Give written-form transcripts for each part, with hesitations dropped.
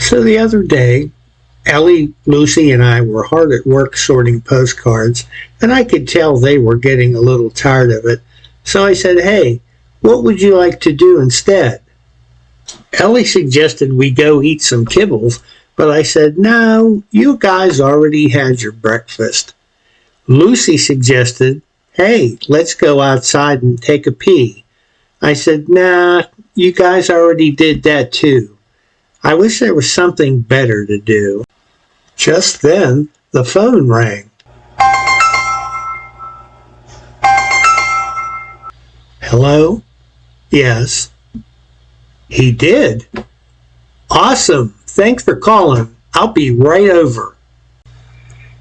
So the other day, Ellie, Lucy, and I were hard at work sorting postcards, and I could tell they were getting a little tired of it. So I said, "Hey, what would you like to do instead?" Ellie suggested we go eat some kibbles, but I said, "No, you guys already had your breakfast." Lucy suggested, "Hey, let's go outside and take a pee." I said, "Nah, you guys already did that too." I wish there was something better to do. Just then, the phone rang. Hello? Yes. He did? Awesome. Thanks for calling. I'll be right over.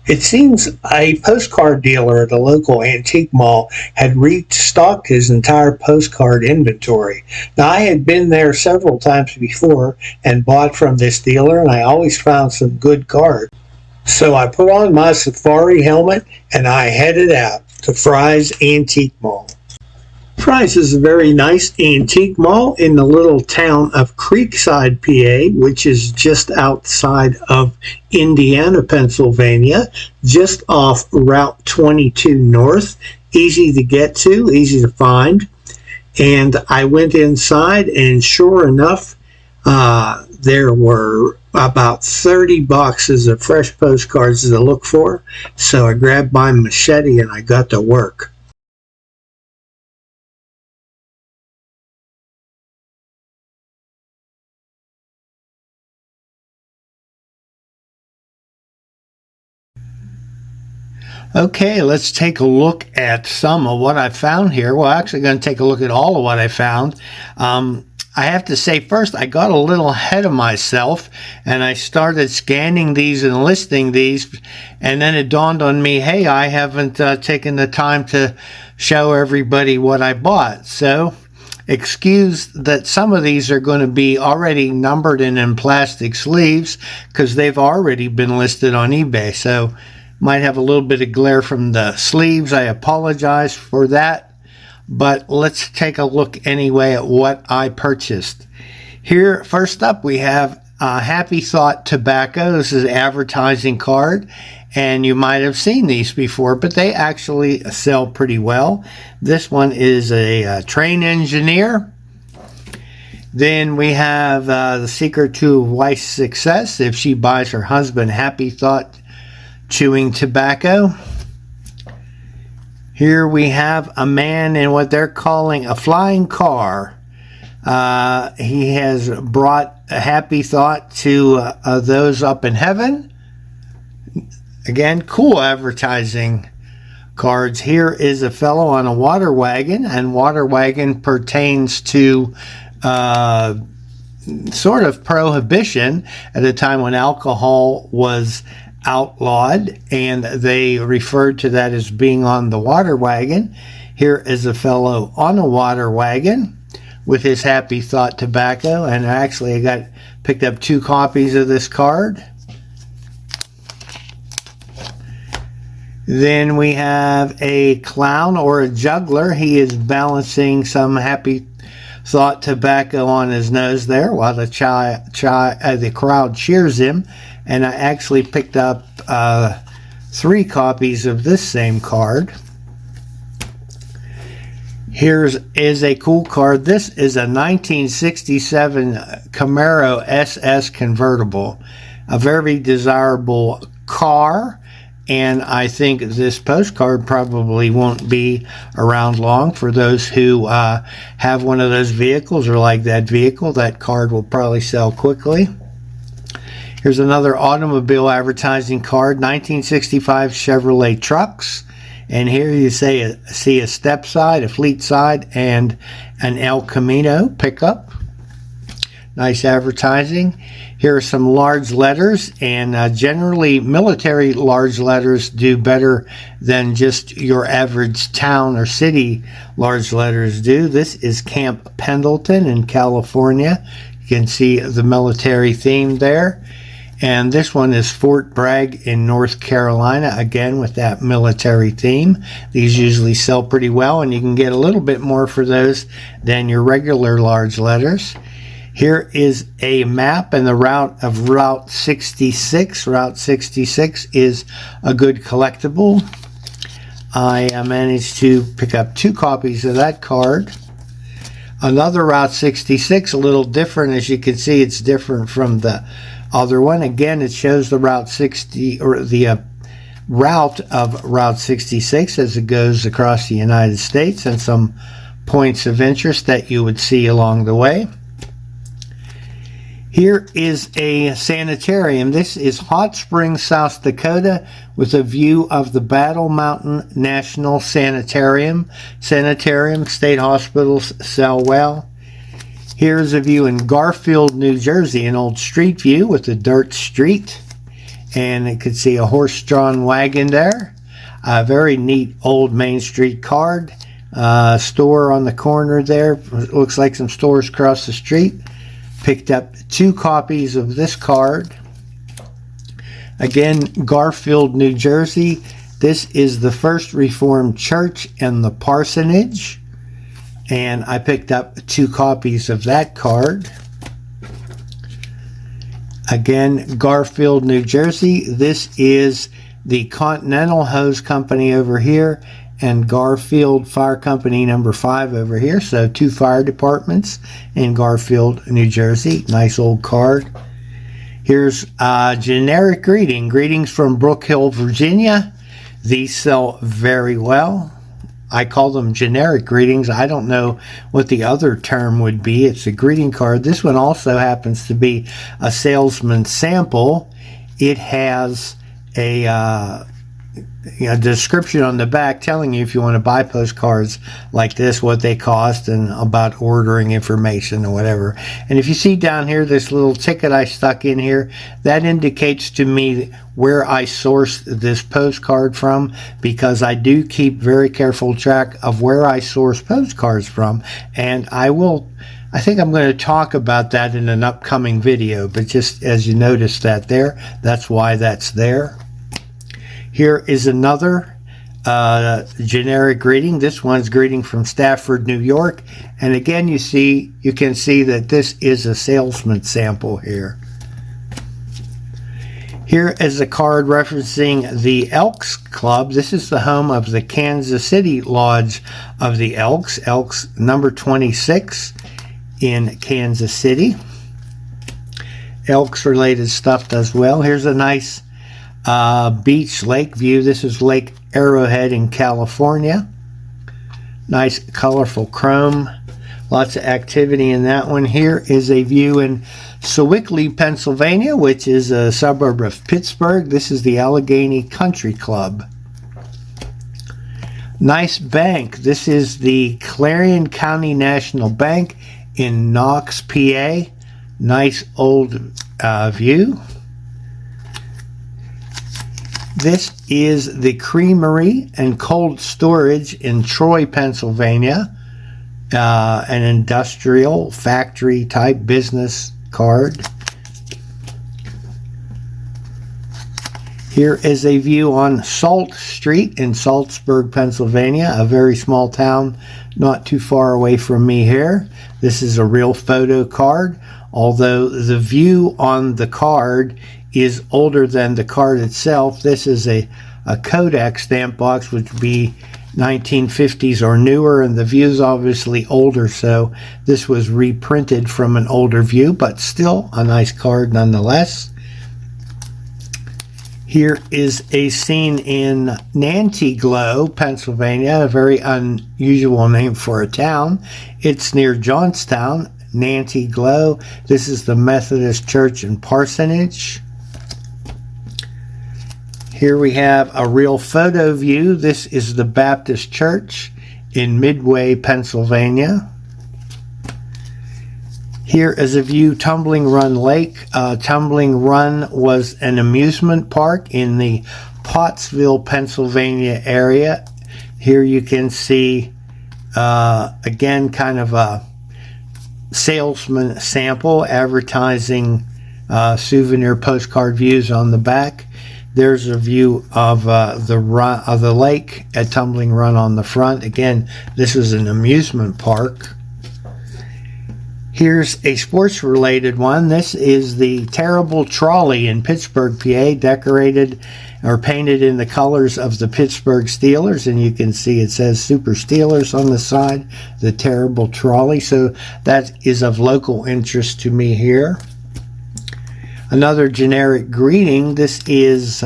It seems a postcard dealer at a local antique mall had restocked his entire postcard inventory. Now, I had been there several times before and bought from this dealer, and I always found some good cards. So I put on my safari helmet and I headed out to Frye's Antique Mall. Frye's is a very nice antique mall in the little town of Creekside, PA, which is just outside of Indiana, Pennsylvania, just off Route 22 North. Easy to get to, easy to find. And I went inside, and sure enough, there were about 30 boxes of fresh postcards to look for. So I grabbed my machete and I got to work. Okay, let's take a look at some of what I found here. Well, actually going to take a look at all of what I found. I have to say first, I got a little ahead of myself and I started scanning these and listing these, and then it dawned on me, hey, I haven't taken the time to show everybody what I bought. So excuse that some of these are going to be already numbered and in plastic sleeves because they've already been listed on eBay. So might have a little bit of glare from the sleeves. I apologize for that. But let's take a look anyway at what I purchased. Here, first up, we have Happy Thought Tobacco. This is an advertising card, and you might have seen these before, but they actually sell pretty well. This one is a train engineer. Then we have The Secret to a Wife's Success, if she buys her husband Happy Thought chewing tobacco. Here we have a man in what they're calling a flying car. He has brought a happy thought to those up in heaven. Again, cool advertising cards. Here is a fellow on a water wagon, and water wagon pertains to sort of prohibition at a time when alcohol was outlawed, and they referred to that as being on the water wagon. Here is a fellow on a water wagon with his Happy Thought tobacco, and actually I picked up 2 copies of this card. Then we have a clown or a juggler. He is balancing some Happy Thought tobacco on his nose there while the crowd cheers him. And I actually picked up 3 copies of this same card. Here's a cool card. This is a 1967 Camaro SS convertible, a very desirable car, and I think this postcard probably won't be around long. For those who have one of those vehicles or like that vehicle, that card will probably sell quickly. Here's another automobile advertising card, 1965 Chevrolet trucks. And here you see a step side, a fleet side, and an El Camino pickup. Nice advertising. Here are some large letters, and generally military large letters do better than just your average town or city large letters do. This is Camp Pendleton in California. You can see the military theme there. And this one is Fort Bragg in North Carolina, again with that military theme. These usually sell pretty well, and you can get a little bit more for those than your regular large letters. Here is a map and the route of Route 66. Route 66 is a good collectible. I managed to pick up 2 copies of that card. Another Route 66, a little different. As you can see, it's different from the other one. Again, it shows the Route 60, or the route of Route 66 as it goes across the United States, and some points of interest that you would see along the way. Here is a sanitarium. This is Hot Springs, South Dakota, with a view of the Battle Mountain National Sanitarium. State hospitals sell well. Here's a view in Garfield, New Jersey, an old street view with a dirt street. And you can see a horse-drawn wagon there. A very neat old Main Street card. Store on the corner there. Looks like some stores across the street. Picked up 2 copies of this card. Again, Garfield, New Jersey. This is the First Reformed Church and the parsonage. And I picked up 2 copies of that card. Again, Garfield, New Jersey. This is the Continental Hose Company over here, and Garfield Fire Company number 5 over here. So 2 fire departments in Garfield, New Jersey. Nice old card. Here's a generic greeting. Greetings from Brook Hill, Virginia. These sell very well. I call them generic greetings. I don't know what the other term would be. It's a greeting card. This one also happens to be a salesman sample. It has a description on the back telling you if you want to buy postcards like this, what they cost, and about ordering information or whatever. And if you see down here this little ticket I stuck in here, that indicates to me where I sourced this postcard from, because I do keep very careful track of where I source postcards from, and I think I'm going to talk about that in an upcoming video, but just as you notice that there, that's why that's there. Here is another generic greeting. This one's greeting from Stafford, New York. And again, you can see that this is a salesman sample here. Here is a card referencing the Elks Club. This is the home of the Kansas City Lodge of the Elks. Elks number 26 in Kansas City. Elks related stuff as well. Here's a nice beach lake view. This is Lake Arrowhead in California. Nice colorful chrome. Lots of activity in that one. Here is a view in Sewickley, Pennsylvania, which is a suburb of Pittsburgh. This is the Allegheny Country Club. Nice bank. This is the Clarion County National Bank in Knox, PA. Nice old view. This is the Creamery and Cold Storage in Troy, Pennsylvania. An industrial factory type business card. Here is a view on Salt Street in Saltsburg, Pennsylvania, a very small town not too far away from me here. This is a real photo card, although the view on the card is older than the card itself. This is a Kodak stamp box, which would be 1950s or newer, and the view is obviously older, so this was reprinted from an older view, but still a nice card nonetheless. Here is a scene in Nantyglo, Pennsylvania, a very unusual name for a town. It's near Johnstown, Nantyglo. This is the Methodist Church and Parsonage. Here we have a real photo view. This is the Baptist Church in Midway, Pennsylvania. Here is a view, Tumbling Run Lake. Tumbling Run was an amusement park in the Pottsville, Pennsylvania area. Here you can see, again, kind of a salesman sample advertising souvenir postcard views on the back. There's a view of the lake at Tumbling Run on the front. Again, this is an amusement park. Here's a sports-related one. This is the Terrible Trolley in Pittsburgh, PA, decorated or painted in the colors of the Pittsburgh Steelers, and you can see it says Super Steelers on the side, the Terrible Trolley. So that is of local interest to me here. Another generic greeting. This is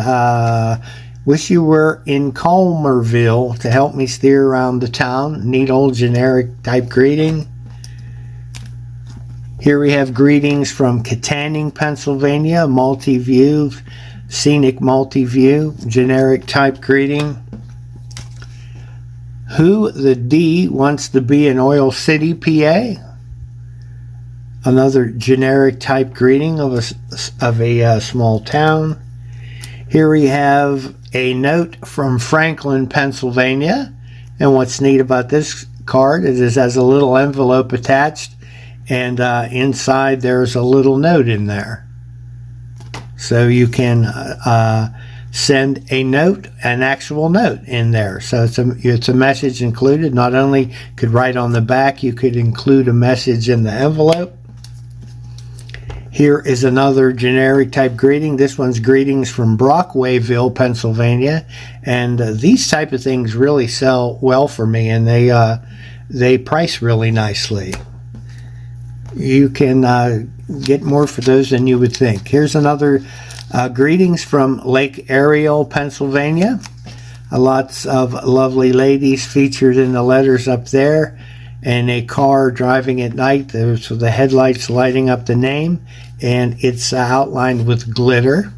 wish you were in Calmerville to help me steer around the town. Neat old generic type greeting. Here we have greetings from Katanning, Pennsylvania, multi-view, scenic multi-view, generic type greeting. Who the D wants to be in Oil City, PA? Another generic type greeting of a small town. Here we have a note from Franklin, Pennsylvania. And what's neat about this card is it has a little envelope attached, and inside there's a little note in there. So you can send a note, an actual note in there. So it's a message included. Not only could write on the back, you could include a message in the envelope. Here is another generic type greeting. This one's greetings from Brockwayville, Pennsylvania. And these type of things really sell well for me, and they price really nicely. You can get more for those than you would think. Here's another greetings from Lake Ariel, Pennsylvania. Lots of lovely ladies featured in the letters up there, and a car driving at night. So the headlights lighting up the name, and it's outlined with glitter.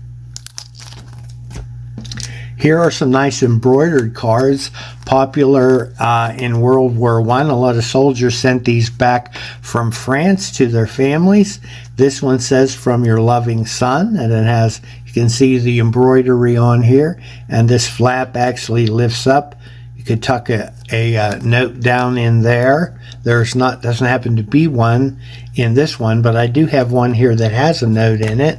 Here are some nice embroidered cards, popular in World War I. A lot of soldiers sent these back from France to their families. This one says, "From your loving son," and it has, you can see the embroidery on here, and this flap actually lifts up. You could tuck a note down in there. Doesn't happen to be one in this one, but I do have one here that has a note in it.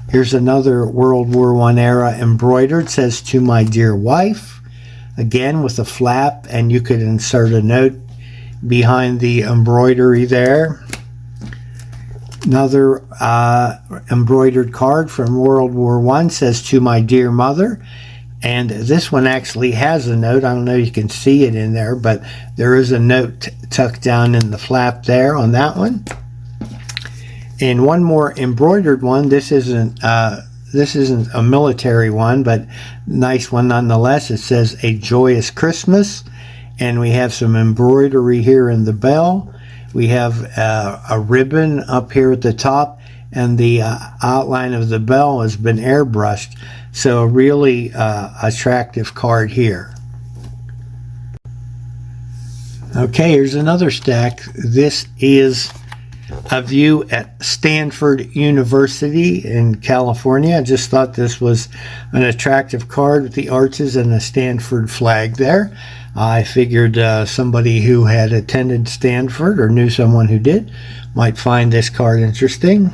Here's another World War I era embroidered. It says, "To my dear wife," again with a flap, and you could insert a note behind the embroidery there. Another embroidered card from World War I says, "To my dear mother," and this one actually has a note. I don't know if you can see it in there, but there is a note tucked down in the flap there on that one. And one more embroidered one. This isn't a military one, but nice one nonetheless. It says, "A Joyous Christmas," and we have some embroidery here in the bell. We have a ribbon up here at the top, and the outline of the bell has been airbrushed. So a really attractive card here. Okay, here's another stack. This is a view at Stanford University in California. I just thought this was an attractive card with the arches and the Stanford flag there. I figured somebody who had attended Stanford or knew someone who did might find this card interesting.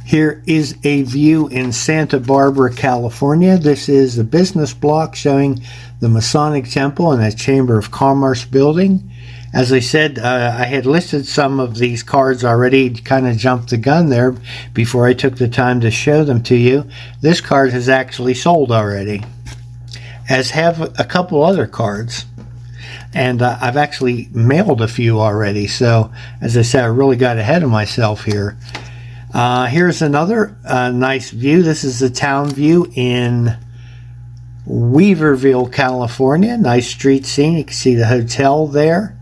Here is a view in Santa Barbara, California. This is a business block showing the Masonic Temple and a Chamber of Commerce building. As I said, I had listed some of these cards already, kind of jumped the gun there before I took the time to show them to you. This card has actually sold already, as have a couple other cards. And I've actually mailed a few already. So, as I said, I really got ahead of myself here. Here's another nice view. This is the town view in Weaverville, California. Nice street scene. You can see the hotel there.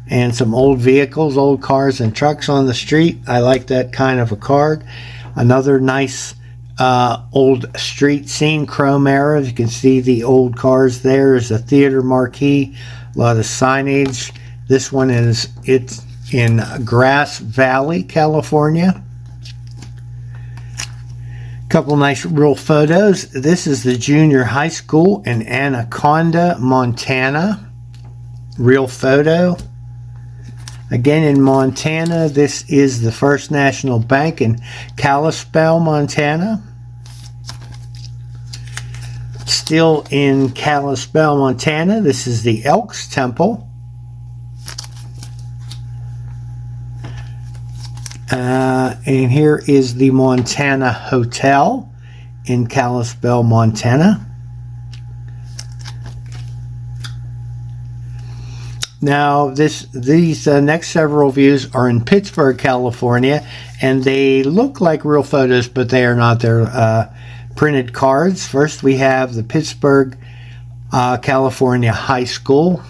And some old vehicles, old cars and trucks on the street. I like that kind of a card. Another nice old street scene, chrome era. You can see the old cars there. There's a theater marquee, a lot of signage. This one it's in Grass Valley, California. Couple nice real photos. This is the junior high school in Anaconda, Montana. Real photo. Again in Montana, this is the First National Bank in Kalispell, Montana. Still in Kalispell, Montana, this is the Elks Temple. And here is the Montana Hotel in Kalispell, Montana. Now, these next several views are in Pittsburg, California, and they look like real photos, but they are not. They're printed cards. First, we have the Pittsburg, California High School.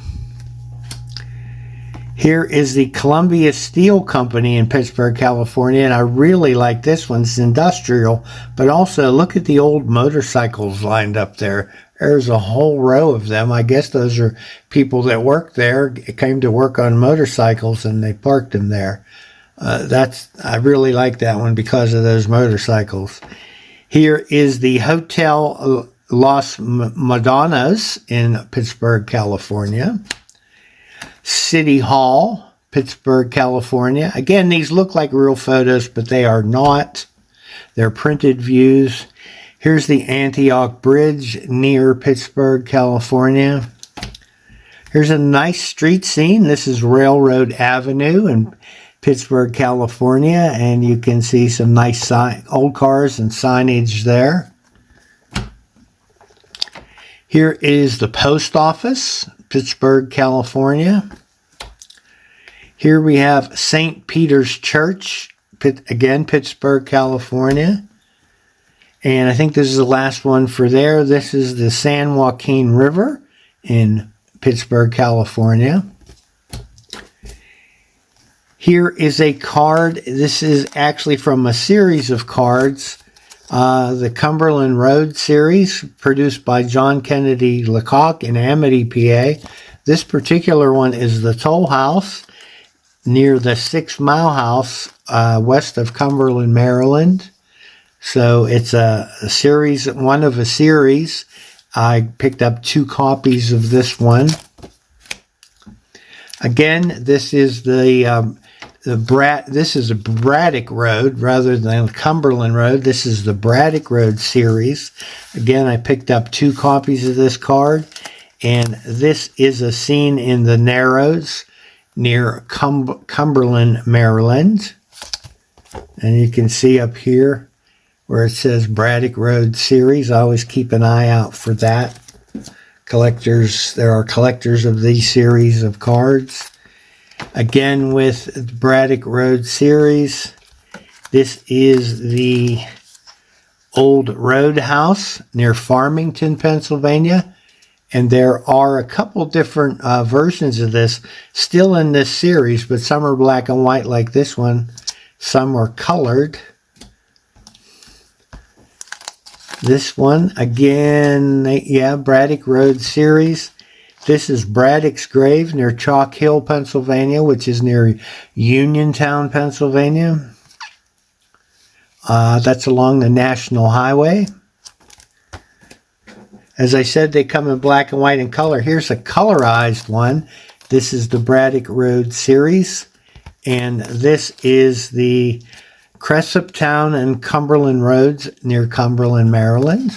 Here is the Columbia Steel Company in Pittsburg, California, and I really like this one. It's industrial, but also look at the old motorcycles lined up there. There's a whole row of them. I guess those are people that work there, came to work on motorcycles, and they parked them there. I really like that one because of those motorcycles. Here is the Hotel Las Madonnas in Pittsburg, California. City Hall, Pittsburg, California. Again, these look like real photos, but they are not. They're printed views. Here's the Antioch Bridge near Pittsburg, California. Here's a nice street scene. This is Railroad Avenue in Pittsburg, California, and you can see some nice old cars and signage there. Here is the post office, Pittsburg, California. Here we have St. Peter's Church, again, Pittsburg, California. And I think this is the last one for there. This is the San Joaquin River in Pittsburg, California. Here is a card. This is actually from a series of cards. The Cumberland Road series, produced by John Kennedy Lecoq in Amity, PA. This particular one is the Toll House near the 6 Mile House west of Cumberland, Maryland. So it's a series, one of a series. I picked up 2 copies of this one. Again, this is this is a Braddock Road rather than Cumberland Road. This is the Braddock Road series. Again, I picked up 2 copies of this card, and this is a scene in the Narrows near Cumberland, Maryland. And you can see up here where it says Braddock Road series. I always keep an eye out for that. There are collectors of these series of cards. Again, with the Braddock Road series, this is the old roadhouse near Farmington, Pennsylvania. And there are a couple different versions of this still in this series, but some are black and white like this one. Some are colored. This one, again, Braddock Road series. This is Braddock's grave near Chalk Hill, Pennsylvania, which is near Uniontown, Pennsylvania. That's along the National Highway. As I said, they come in black and white and color. Here's a colorized one. This is the Braddock Road series. And this is the Cresaptown and Cumberland Roads near Cumberland, Maryland.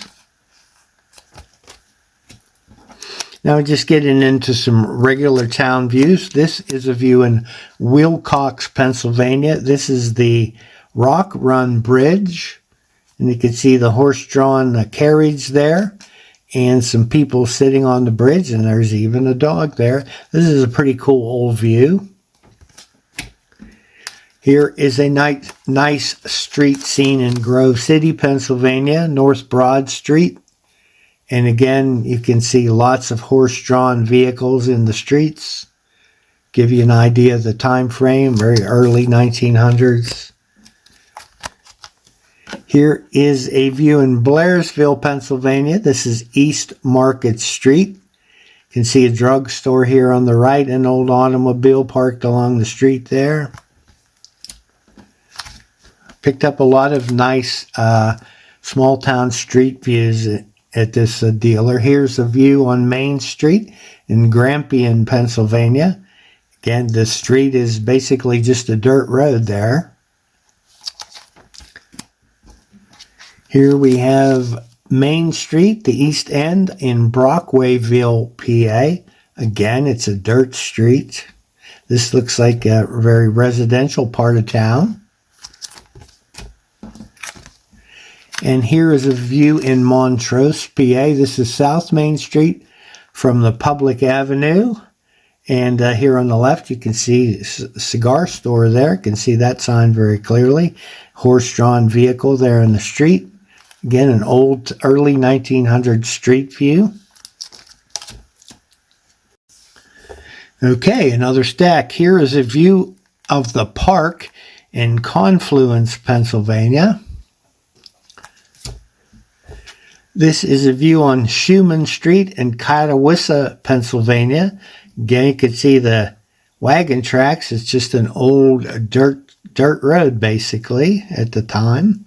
Now just getting into some regular town views. This is a view in Wilcox, Pennsylvania. This is the Rock Run Bridge. And you can see the horse-drawn carriage there. And some people sitting on the bridge. And there's even a dog there. This is a pretty cool old view. Here is a nice street scene in Grove City, Pennsylvania, North Broad Street. And again, you can see lots of horse-drawn vehicles in the streets. Give you an idea of the time frame, very early 1900s. Here is a view in Blairsville, Pennsylvania. This is East Market Street. You can see a drugstore here on the right, an old automobile parked along the street there. Picked up a lot of nice small town street views at this dealer. Here's a view on Main Street in Grampian, Pennsylvania. Again, the street is basically just a dirt road there. Here we have Main Street, the East End in Brockwayville, PA. Again, it's a dirt street. This looks like a very residential part of town. And here is a view in Montrose, PA. This is South Main Street from the Public Avenue. And here on the left, you can see a cigar store there. You can see that sign very clearly. Horse-drawn vehicle there in the street. Again, an old, early 1900s street view. Okay, another stack. Here is a view of the park in Confluence, Pennsylvania. This is a view on Schumann Street in Catawissa, Pennsylvania. Again, you can see the wagon tracks. It's just an old dirt road, basically, at the time.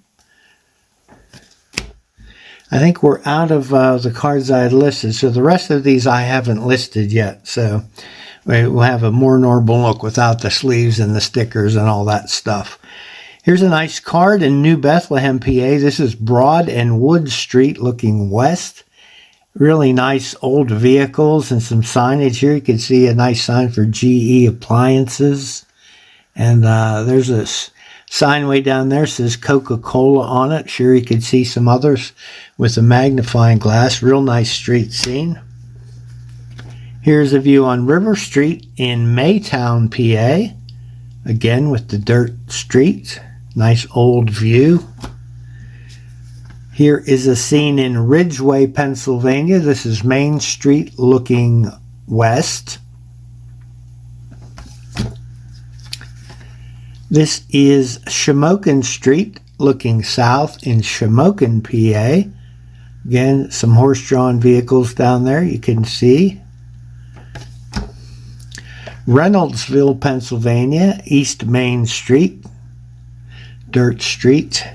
I think we're out of the cards I had listed, so the rest of these I haven't listed yet. So we'll have a more normal look without the sleeves and the stickers and all that stuff. Here's a nice card in New Bethlehem, PA. This is Broad and Wood Street looking west. Really nice old vehicles and some signage here. You can see a nice sign for GE Appliances. And there's a sign way down there that says Coca-Cola on it. Sure, you can see some others with a magnifying glass. Real nice street scene. Here's a view on River Street in Maytown, PA. Again, with the dirt street. Nice old view. Here is a scene in Ridgeway, Pennsylvania. This is Main Street looking west. This is Shamokin Street looking south in Shamokin, PA. Again, some horse-drawn vehicles down there you can see. Reynoldsville, Pennsylvania, East Main Street, dirt street.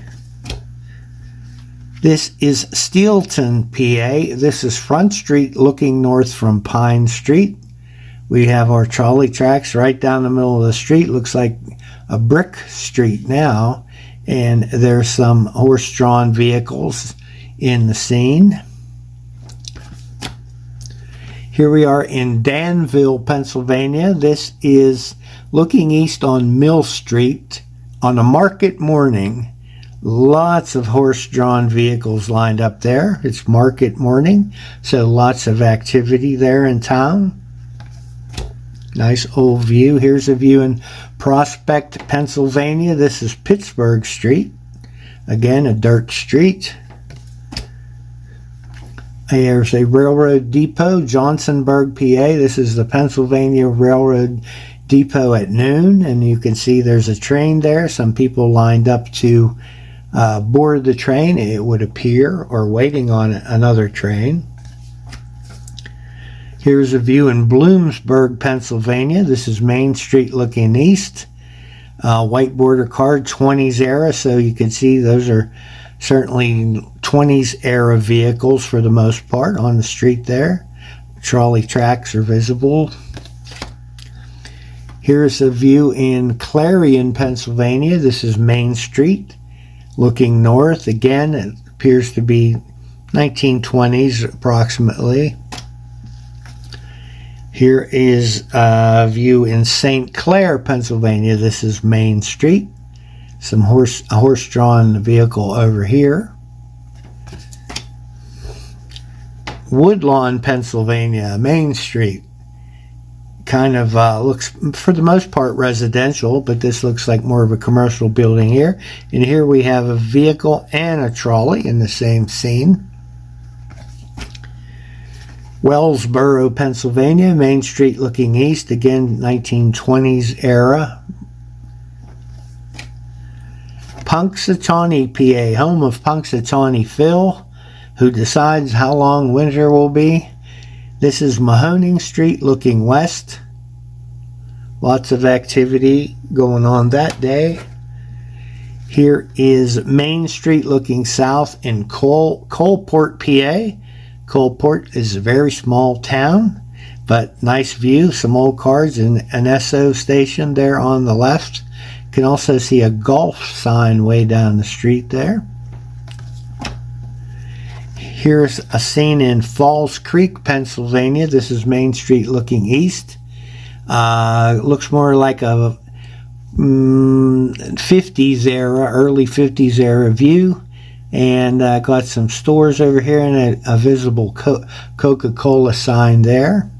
This is Steelton, PA. This is Front Street looking north from Pine Street. We have our trolley tracks right down the middle of the street. Looks like a brick street now. And there's some horse-drawn vehicles in the scene. Here we are in Danville, Pennsylvania. This is looking east on Mill Street on a market morning. Lots of horse-drawn vehicles lined up there. It's market morning, so lots of activity there in town. Nice old view. Here's a view in Prospect, Pennsylvania. This is Pittsburgh Street. Again, a dirt street. There's a railroad depot, Johnsonburg, PA. This is the Pennsylvania Railroad Depot at noon, and you can see there's a train there. Some people lined up to board the train, it would appear, or waiting on another train. Here's a view in Bloomsburg, Pennsylvania. This is Main Street looking east. White border card, 20s era, so you can see those are certainly 20s era vehicles for the most part on the street there. Trolley tracks are visible. Here's a view in Clarion, Pennsylvania. This is Main Street looking north. Again, it appears to be 1920s approximately. Here is a view in St. Clair, Pennsylvania. This is Main Street. A horse-drawn vehicle over here. Woodlawn, Pennsylvania, Main Street. Kind of looks, for the most part, residential, but this looks like more of a commercial building here. And here we have a vehicle and a trolley in the same scene. Wellsboro, Pennsylvania, Main Street looking east. Again, 1920s era. Punxsutawney, PA, home of Punxsutawney Phil, who decides how long winter will be. This is Mahoning Street looking west. Lots of activity going on that day. Here is Main Street looking south in Coalport, PA. Coalport is a very small town, but nice view. Some old cars and an Esso station there on the left. You can also see a golf sign way down the street there. Here's a scene in Falls Creek, Pennsylvania. This is Main Street looking east. Looks more like a 50s era, early 50s era view. And got some stores over here and a visible Coca-Cola sign there.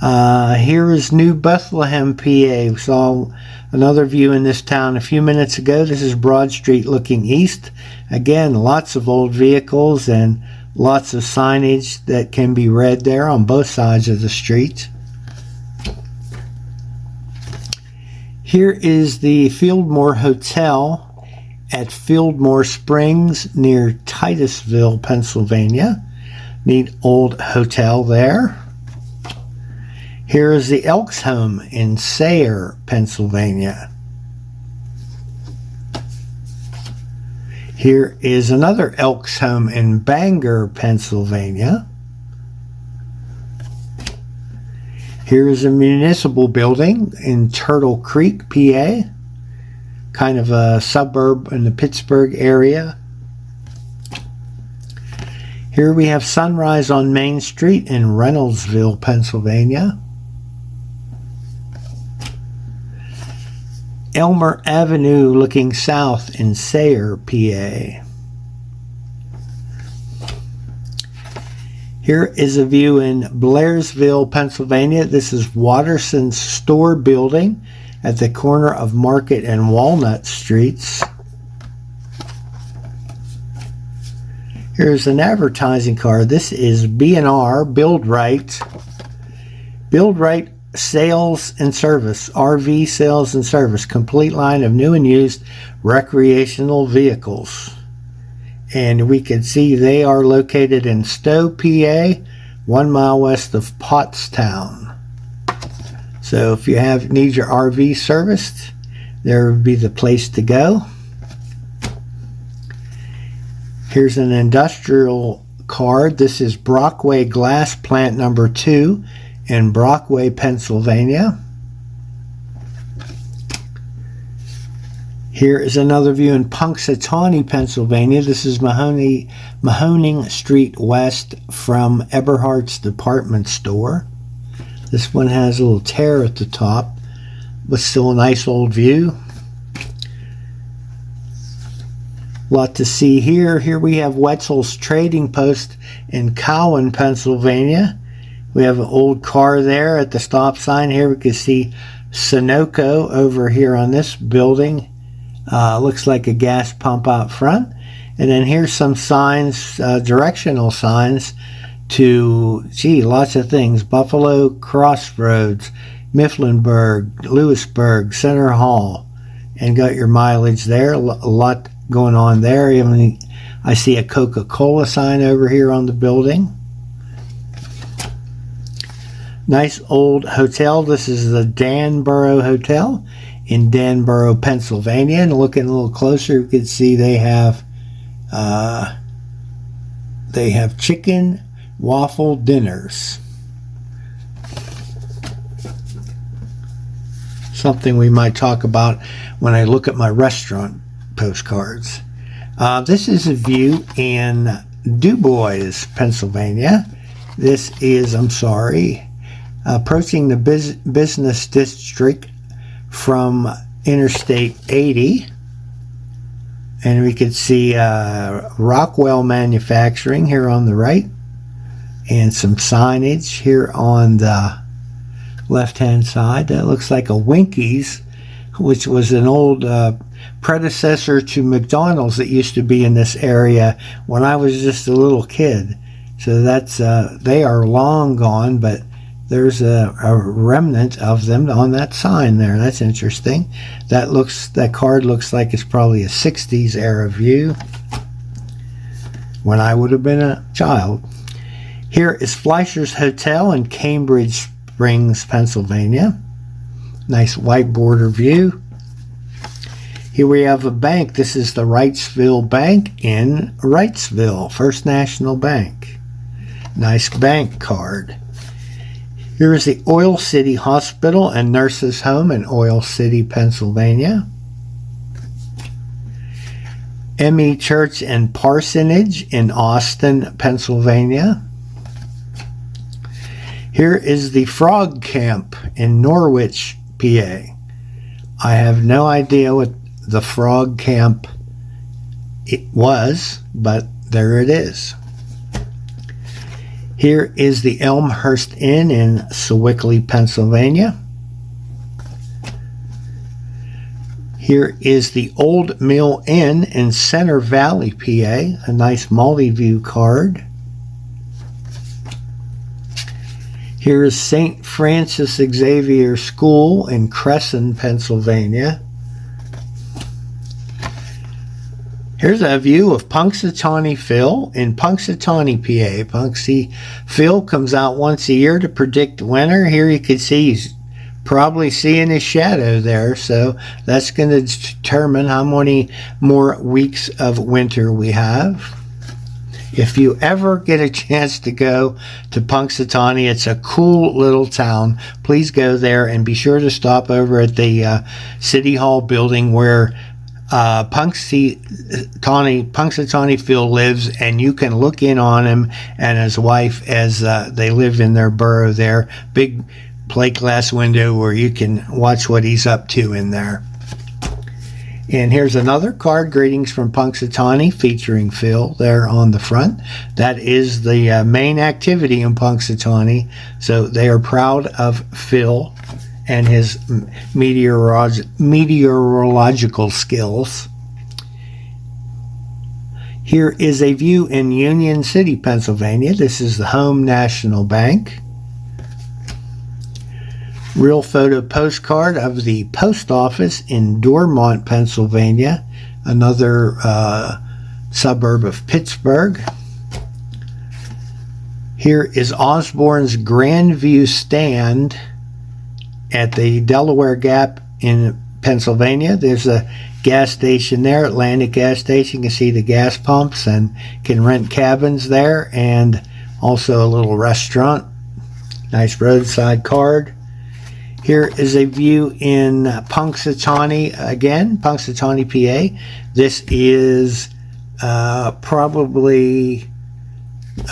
Here is New Bethlehem, PA. We saw another view in this town a few minutes ago. This is Broad Street looking east. Again, lots of old vehicles and lots of signage that can be read there on both sides of the street. Here is the Fieldmore Hotel at Fieldmore Springs near Titusville, Pennsylvania. Neat old hotel there. Here is the Elks Home in Sayre, Pennsylvania. Here is another Elks Home in Bangor, Pennsylvania. Here is a municipal building in Turtle Creek, PA. Kind of a suburb in the Pittsburgh area. Here we have Sunrise on Main Street in Reynoldsville, Pennsylvania. Elmer Avenue looking south in Sayre, PA. Here is a view in Blairsville, Pennsylvania. This is Watterson's store building at the corner of Market and Walnut Streets. Here's an advertising card. This is B&R, Build Right. Build Right Sales and Service, RV Sales and Service, complete line of new and used recreational vehicles. And we can see they are located in Stowe, PA, 1 mile west of Pottstown. So if you need your RV serviced, there would be the place to go. Here's an industrial card. This is Brockway Glass Plant number 2 in Brockway, Pennsylvania. Here is another view in Punxsutawney, Pennsylvania. This is Mahoning Street West from Eberhardt's department store. This one has a little tear at the top, but still a nice old view. A lot to see here. Here we have Wetzel's Trading Post in Cowan, Pennsylvania. We have an old car there at the stop sign. Here we can see Sunoco over here on this building. Looks like a gas pump out front. And then here's some signs, directional signs to, lots of things. Buffalo Crossroads, Mifflinburg, Lewisburg, Center Hall. And got your mileage there. A lot going on there. Even I see a Coca-Cola sign over here on the building. Nice old hotel. This is the Danborough Hotel in Danborough, Pennsylvania. And looking a little closer, you can see they have chicken waffle dinners. Something we might talk about when I look at my restaurant postcards. This is a view in DuBois, Pennsylvania. This is, approaching the business district from Interstate 80. And we could see Rockwell Manufacturing here on the right. And some signage here on the left-hand side. That looks like a Winkies, which was an old predecessor to McDonald's that used to be in this area when I was just a little kid. So that's they are long gone, but there's a remnant of them on that sign there. That's interesting. That card looks like it's probably a 60s era view when I would have been a child. Here is Fleischer's Hotel in Cambridge Springs, Pennsylvania. Nice white border view. Here we have a bank. This is the Wrightsville Bank in Wrightsville, First National Bank. Nice bank card. Here is the Oil City Hospital and Nurses Home in Oil City, Pennsylvania. M.E. Church and Parsonage in Austin, Pennsylvania. Here is the Frog Camp in Norwich, PA. I have no idea what the Frog Camp It was, but there it is. Here is the Elmhurst Inn in Sewickley, Pennsylvania. Here is the Old Mill Inn in Center Valley, PA, a nice multi-view card. Here is St. Francis Xavier School in Cresson, Pennsylvania. Here's a view of Punxsutawney Phil in Punxsutawney, PA. Punxsutawney Phil comes out once a year to predict winter. Here you can see he's probably seeing his shadow there, so that's going to determine how many more weeks of winter we have. If you ever get a chance to go to Punxsutawney, it's a cool little town. Please go there and be sure to stop over at the City Hall building where Punxsutawney Phil lives, and you can look in on him and his wife as they live in their borough there. Big plate glass window where you can watch what he's up to in there. And here's another card, Greetings from Punxsutawney, featuring Phil there on the front. That is the main activity in Punxsutawney, so they are proud of Phil and his meteorological skills. Here is a view in Union City, Pennsylvania. This is the Home National Bank. Real photo postcard of the post office in Dormont, Pennsylvania, another suburb of Pittsburgh. Here is Osborne's Grandview stand at the Delaware Gap in Pennsylvania. There's a gas station there, Atlantic gas station. You can see the gas pumps and can rent cabins there, and also a little restaurant. Nice roadside card. Here is a view in Punxsutawney, again, Punxsutawney, PA. This is probably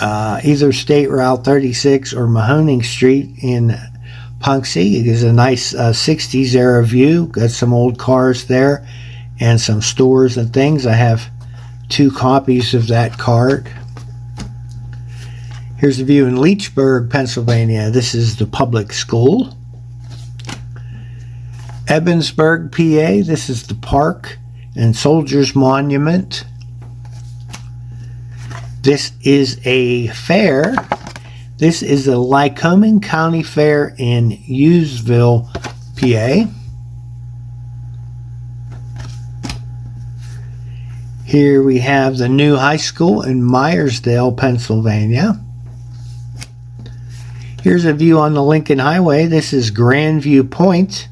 either State Route 36 or Mahoning Street in Punxsy. It is a nice 60s era view. Got some old cars there and some stores and things. I have 2 copies of that card. Here's a view in Leechburg, Pennsylvania. This is the public school. Ebensburg, PA. This is the park and Soldiers Monument. This is a fair. This is the Lycoming County Fair in Hughesville, PA. Here we have the new high school in Myersdale, Pennsylvania. Here's a view on the Lincoln Highway. This is Grandview Point.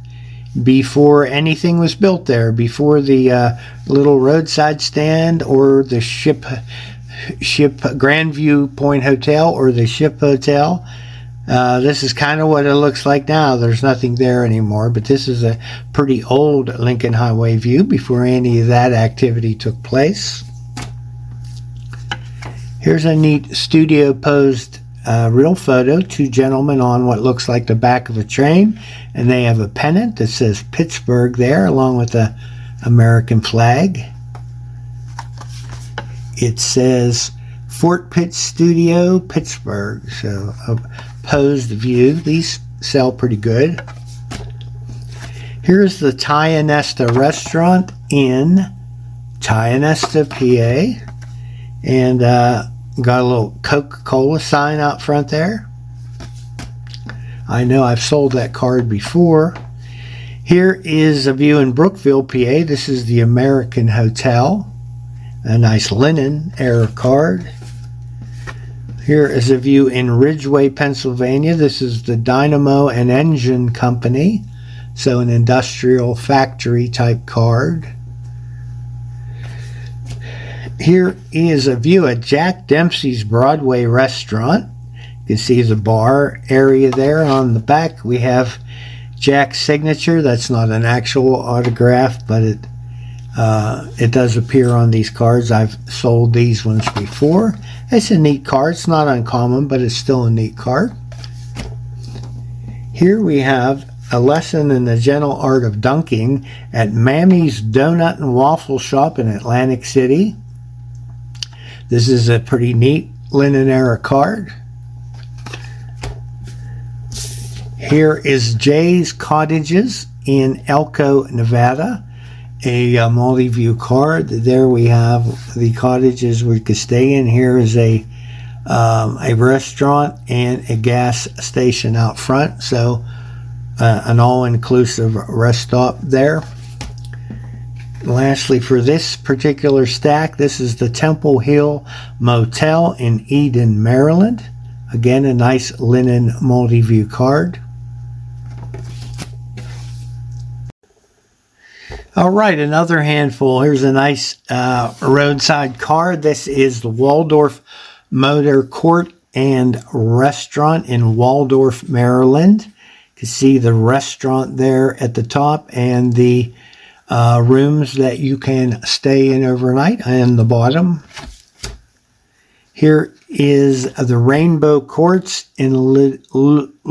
Before anything was built there, before the little roadside stand or the ship Grandview Point Hotel or the Ship Hotel. This is kind of what it looks like now. There's nothing there anymore, but this is a pretty old Lincoln Highway view before any of that activity took place. Here's a neat studio posed real photo. 2 gentlemen on what looks like the back of a train, and they have a pennant that says Pittsburgh there along with the American flag. It says Fort Pitt Studio, Pittsburgh. So a posed view. These sell pretty good. Here's the Tionesta restaurant in Tionesta, PA, and got a little Coca-Cola sign out front there. I know I've sold that card before. Here is a view in Brookville, PA. This is the American Hotel. A nice linen era card. Here is a view in Ridgeway, Pennsylvania. This is the Dynamo and Engine Company. So an industrial factory type card. Here is a view at Jack Dempsey's Broadway restaurant. You can see the bar area there. On the back we have Jack's signature. That's not an actual autograph, but it does appear on these cards. I've sold these ones before. It's a neat card. It's not uncommon, but it's still a neat card. Here we have a lesson in the gentle art of dunking at Mammy's Donut and Waffle Shop in Atlantic City. This is a pretty neat linen era card. Here is Jay's Cottages in Elko, Nevada. A multi-view card. There we have the cottages we could stay in. Here is a restaurant and a gas station out front. So an all-inclusive rest stop there. Lastly, for this particular stack, this is the Temple Hill Motel in Eden, Maryland. Again, a nice linen multi-view card. All right, another handful. Here's a nice roadside card. This is the Waldorf Motor Court and Restaurant in Waldorf, Maryland. You can see the restaurant there at the top and the rooms that you can stay in overnight in the bottom. Here is the Rainbow Courts in Ludowicki,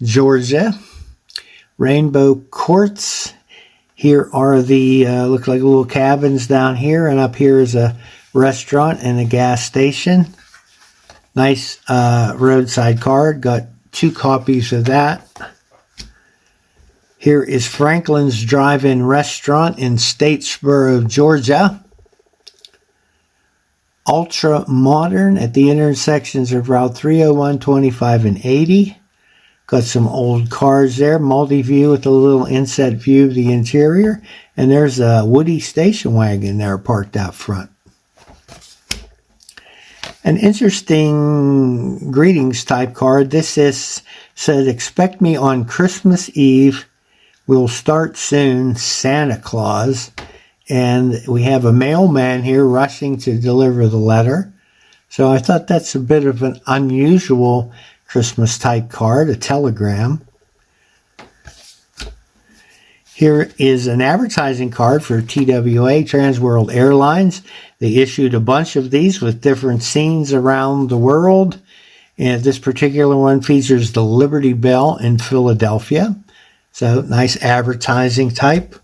Georgia. Rainbow Courts. Here are the look like little cabins down here, and up here is a restaurant and a gas station. Nice roadside card. Got 2 copies of that. Here is Franklin's Drive-In Restaurant in Statesboro, Georgia. Ultra modern at the intersections of Route 301, 25, and 80. Got some old cars there, multi-view with a little inset view of the interior. And there's a Woody station wagon there parked out front. An interesting greetings type card. This said, expect me on Christmas Eve. We'll start soon, Santa Claus. And we have a mailman here rushing to deliver the letter. So I thought that's a bit of an unusual Christmas type card, a telegram. Here is an advertising card for TWA, Transworld Airlines. They issued a bunch of these with different scenes around the world. And this particular one features the Liberty Bell in Philadelphia. So nice advertising type.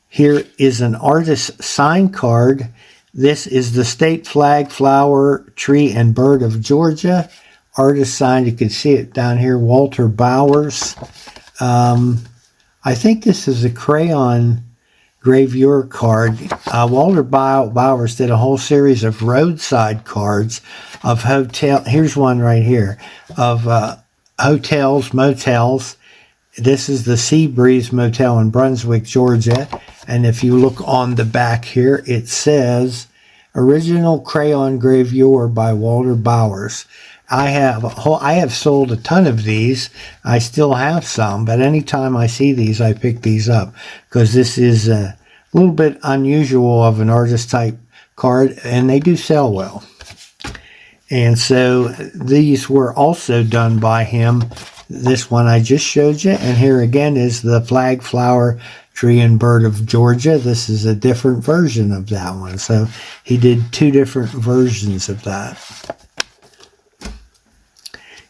Here is an artist sign card. This is the state flag, flower, tree, and bird of Georgia. Artist sign, you can see it down here, Walter Bowers. I think this is a crayon gravure card. Walter Bowers did a whole series of roadside cards of hotel. Here's one right here of hotels, motels. This is the Sea Breeze Motel in Brunswick, Georgia. And if you look on the back here, it says original crayon gravure by Walter Bowers. I have sold a ton of these. I still have some, but anytime I see these, I pick these up because this is a little bit unusual of an artist type card, and they do sell well. And so these were also done by him. This one I just showed you, and here again is the flag, flower, tree, and bird of Georgia. This is a different version of that one. So he did 2 different versions of that.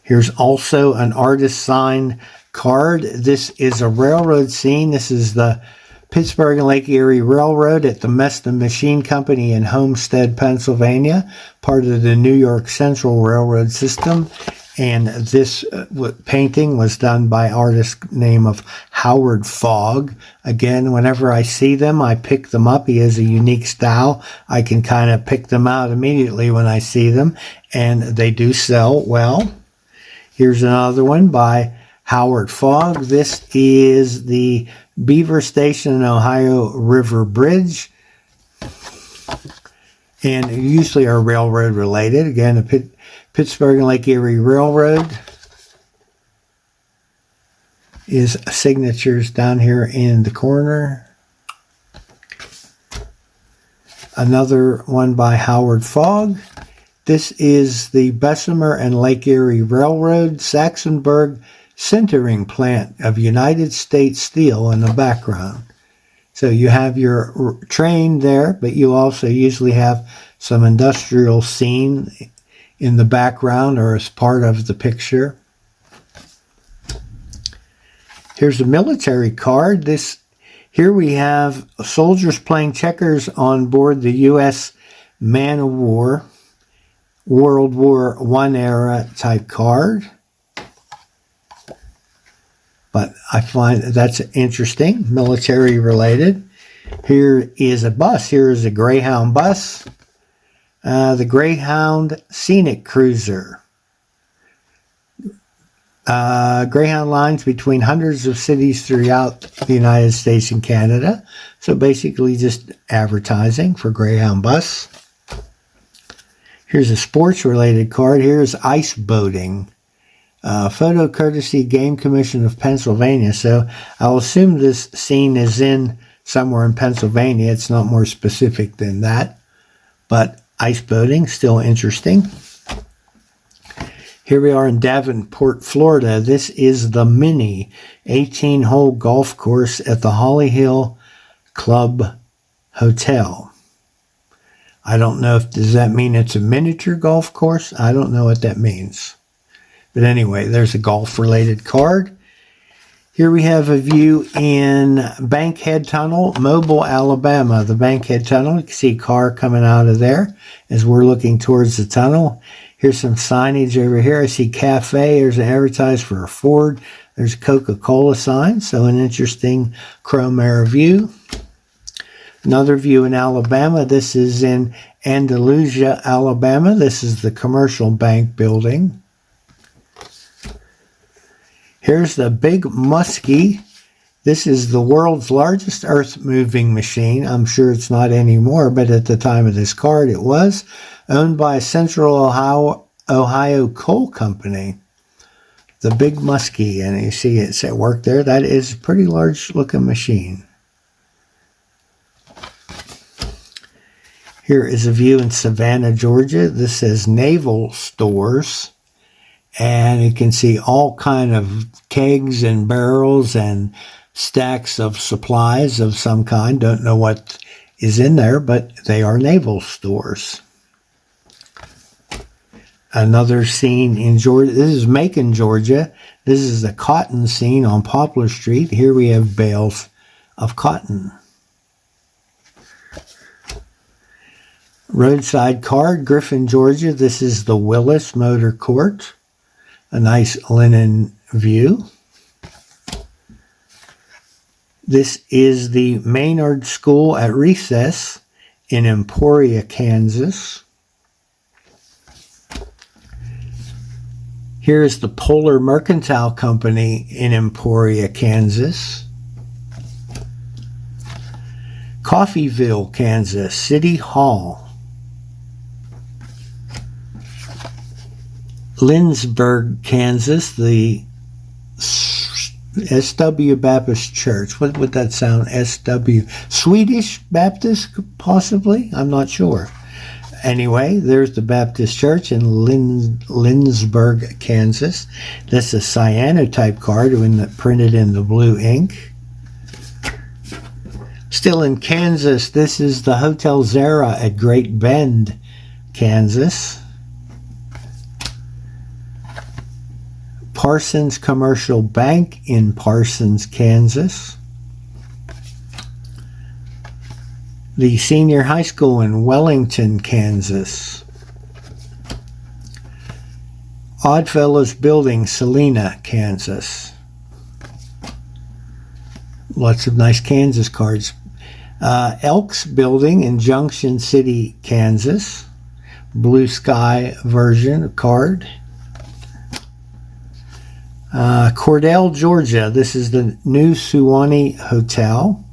Here's also an artist sign card. This is a railroad scene. This is the Pittsburgh and Lake Erie Railroad at the Meston Machine Company in Homestead, Pennsylvania, part of the New York Central Railroad system. And this painting was done by an artist name of Howard Fogg. Again, whenever I see them, I pick them up. He has a unique style. I can kind of pick them out immediately when I see them, and they do sell well. Here's another one by Howard Fogg. This is the Beaver Station and Ohio River Bridge. And usually are railroad related. Again, the Pittsburgh and Lake Erie Railroad is signatures down here in the corner. Another one by Howard Fogg. This is the Bessemer and Lake Erie Railroad, Saxonburg Sintering Plant of United States Steel in the background. So you have your train there, but you also usually have some industrial scene in the background or as part of the picture. Here's a military card. This Here we have soldiers playing checkers on board the U.S. Man of War, World War I era type card. But I find that's interesting, military related. Here is a bus. Here is a Greyhound bus. The Greyhound Scenic Cruiser. Greyhound lines between hundreds of cities throughout the United States and Canada. So basically just advertising for Greyhound bus. Here's a sports related card. Here's ice boating. Photo courtesy Game Commission of Pennsylvania. So I'll assume this scene is in somewhere in Pennsylvania. It's not more specific than that. But ice boating, still interesting. Here we are in Davenport, Florida. This is the mini 18-hole golf course at the Holly Hill Club Hotel. I don't know if, does that mean it's a miniature golf course? I don't know what that means. But anyway, there's a golf-related card. Here we have a view in Bankhead Tunnel, Mobile, Alabama. The Bankhead Tunnel, you can see a car coming out of there as we're looking towards the tunnel. Here's some signage over here. I see cafe. There's an advertise for a Ford. There's a Coca-Cola sign, so an interesting chrome air view. Another view in Alabama. This is in Andalusia, Alabama. This is the Commercial Bank building. Here's the Big Muskie. This is the world's largest earth-moving machine. I'm sure it's not anymore, but at the time of this card it was. Owned by Central Ohio Coal Company. The Big Muskie, and you see it's at work there. That is a pretty large-looking machine. Here is a view in Savannah, Georgia. This says Naval Stores. And you can see all kind of kegs and barrels and stacks of supplies of some kind. Don't know what is in there, but they are naval stores. Another scene in Georgia. This is Macon, Georgia. This is the cotton scene on Poplar Street. Here we have bales of cotton. Roadside card, Griffin, Georgia. This is the Willis Motor Court. A nice linen view. This is the Maynard School at Recess in Emporia, Kansas. Here is the Polar Mercantile Company in Emporia, Kansas. Coffeeville, Kansas, City Hall. Lindsborg, Kansas, the SW Baptist Church. What would that sound? SW. Swedish Baptist, possibly? I'm not sure. Anyway, there's the Baptist Church in Lindsborg, Kansas. That's a cyanotype card printed in the blue ink. Still in Kansas, this is the Hotel Zara at Great Bend, Kansas. Parsons Commercial Bank in Parsons, Kansas. The Senior High School in Wellington, Kansas. Oddfellows Building, Salina, Kansas. Lots of nice Kansas cards. Elks Building in Junction City, Kansas. Blue Sky version of card. Cordell, Georgia. This is the New Suwanee Hotel.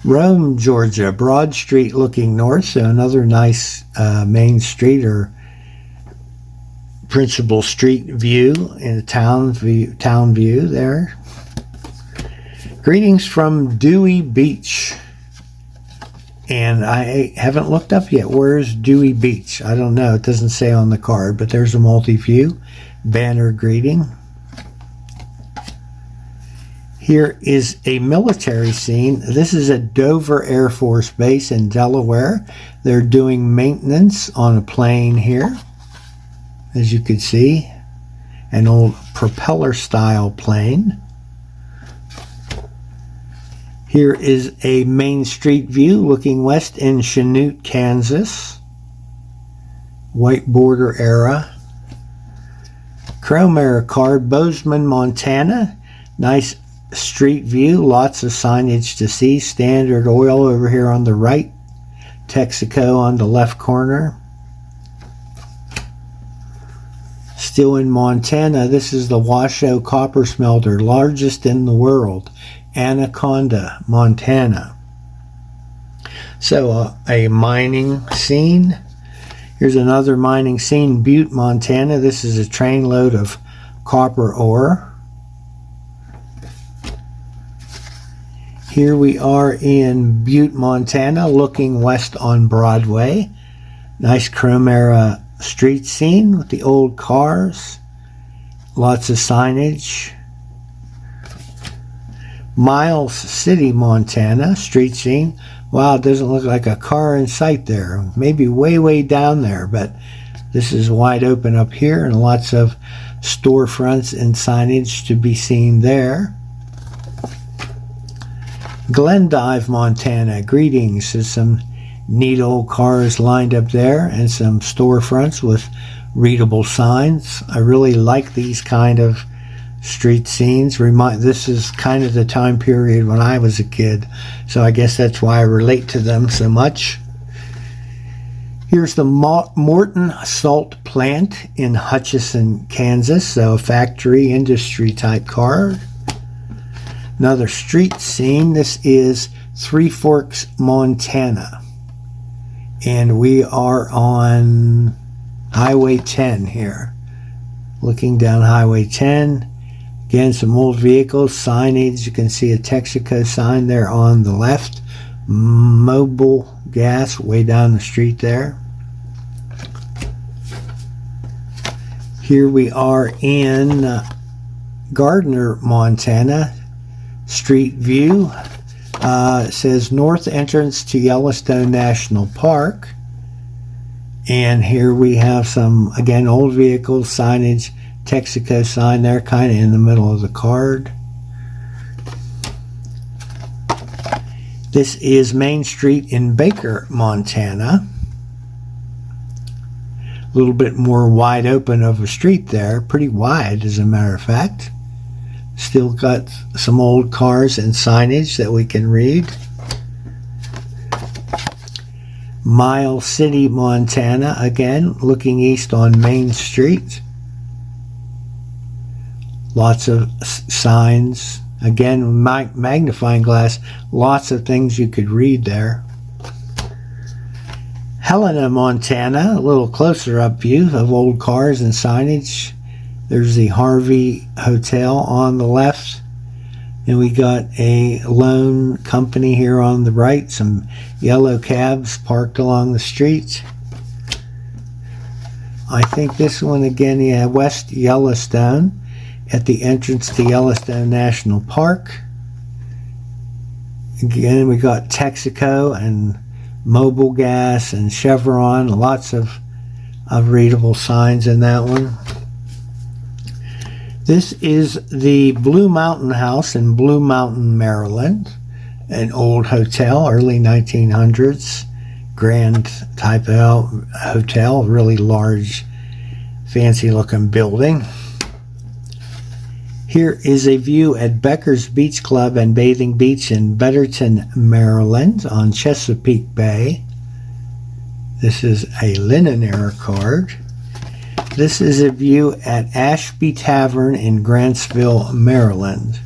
Rome, Georgia. Broad Street looking north, so another nice main street or principal street view in a town view there. Greetings from Dewey Beach. And I haven't looked up yet. Where's Dewey Beach? I don't know. It doesn't say on the card, but there's a multi-view banner greeting. Here is a military scene. This is at Dover Air Force Base in Delaware. They're doing maintenance on a plane here. As you can see, an old propeller-style plane. Here is a Main Street view looking west in Chanute, Kansas. White border era. Chrome era card, Bozeman, Montana. Nice street view, lots of signage to see. Standard Oil over here on the right. Texaco on the left corner. Still in Montana, this is the Washoe Copper Smelter, largest in the world. Anaconda, Montana. So a mining scene. Here's another mining scene, Butte, Montana. This is a trainload of copper ore. Here we are in Butte, Montana, looking west on Broadway. Nice Chrome era street scene with the old cars. Lots of signage. Miles City, Montana, street scene. Wow, it doesn't look like a car in sight there. Maybe way, way down there, but this is wide open up here and lots of storefronts and signage to be seen there. Glendive, Montana, greetings. There's some neat old cars lined up there and some storefronts with readable signs. I really like these kind of street scenes. This is kind of the time period when I was a kid, so I guess that's why I relate to them so much. Here's the Morton Salt Plant in Hutchinson, Kansas, so a factory industry type car. Another street scene. This is Three Forks, Montana, and we are on Highway 10 here, looking down Highway 10. Again, some old vehicles, signage. You can see a Texaco sign there on the left. Mobile gas way down the street there. Here we are in Gardner, Montana. Street view. It says north entrance to Yellowstone National Park. And here we have some, again, old vehicles, signage. Texaco sign there, kind of in the middle of the card. This is Main Street in Baker, Montana. A little bit more wide open of a street there, pretty wide as a matter of fact. Still got some old cars and signage that we can read. Miles City, Montana, again, looking east on Main Street. Lots of signs. Again, magnifying glass. Lots of things you could read there. Helena, Montana. A little closer up view of old cars and signage. There's the Harvey Hotel on the left. And we got a loan company here on the right. Some yellow cabs parked along the street. I think this one again, yeah, West Yellowstone. At the entrance to Yellowstone National Park. Again, we got Texaco and Mobil Gas and Chevron. Lots of readable signs in that one. This is the Blue Mountain House in Blue Mountain, Maryland. An old hotel, early 1900s. Grand type of hotel, really large, fancy looking building. Here is a view at Becker's Beach Club and Bathing Beach in Betterton, Maryland on Chesapeake Bay. This is a Linen era card. This is a view at Ashby Tavern in Grantsville, Maryland.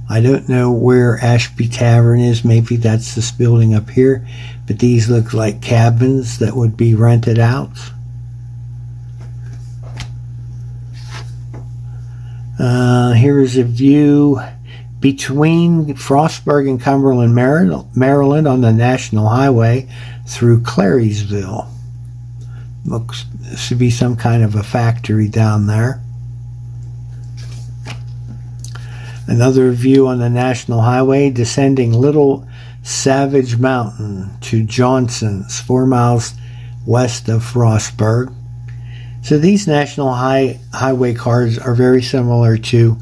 I don't know where Ashby Tavern is. Maybe that's this building up here. But these look like cabins that would be rented out. Here is a view between Frostburg and Cumberland, Maryland on the National Highway through Clariesville. Looks to be some kind of a factory down there. Another view on the National Highway descending Little Savage Mountain to Johnson's, 4 miles west of Frostburg. So these National Highway cards are very similar to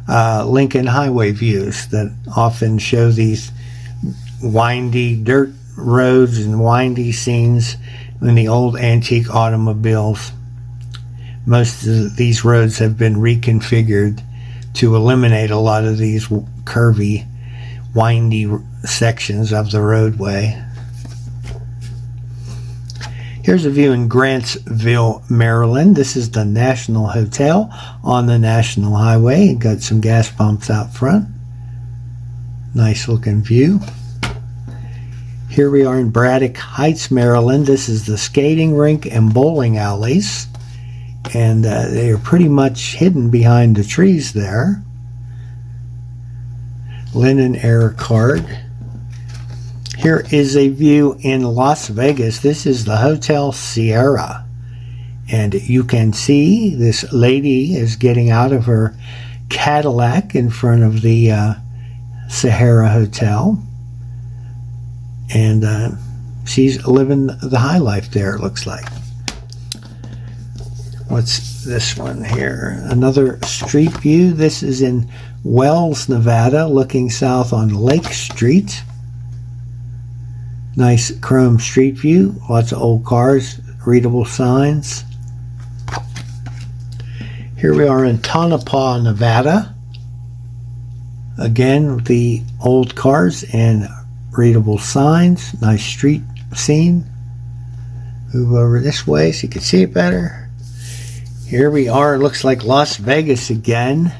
Lincoln Highway views that often show these windy dirt roads and windy scenes in the old antique automobiles. Most of these roads have been reconfigured to eliminate a lot of these curvy, windy sections of the roadway. Here's a view in Grantsville, Maryland. This is the National Hotel on the National Highway. It got some gas pumps out front. Nice looking view. Here we are in Braddock Heights, Maryland. This is the skating rink and bowling alleys. And they are pretty much hidden behind the trees there. Linen Era card. Here is a view in Las Vegas. This is the Hotel Sierra. And you can see this lady is getting out of her Cadillac in front of the Sierra Hotel. And she's living the high life there, it looks like. What's this one here? Another street view. This is in Wells, Nevada, looking south on Lake Street. Nice chrome street view. Lots of old cars, readable signs. Here we are in Tonopah, Nevada. Again, the old cars and readable signs. Nice street scene. Move over this way so you can see it better. Here we are. It looks like Las Vegas again.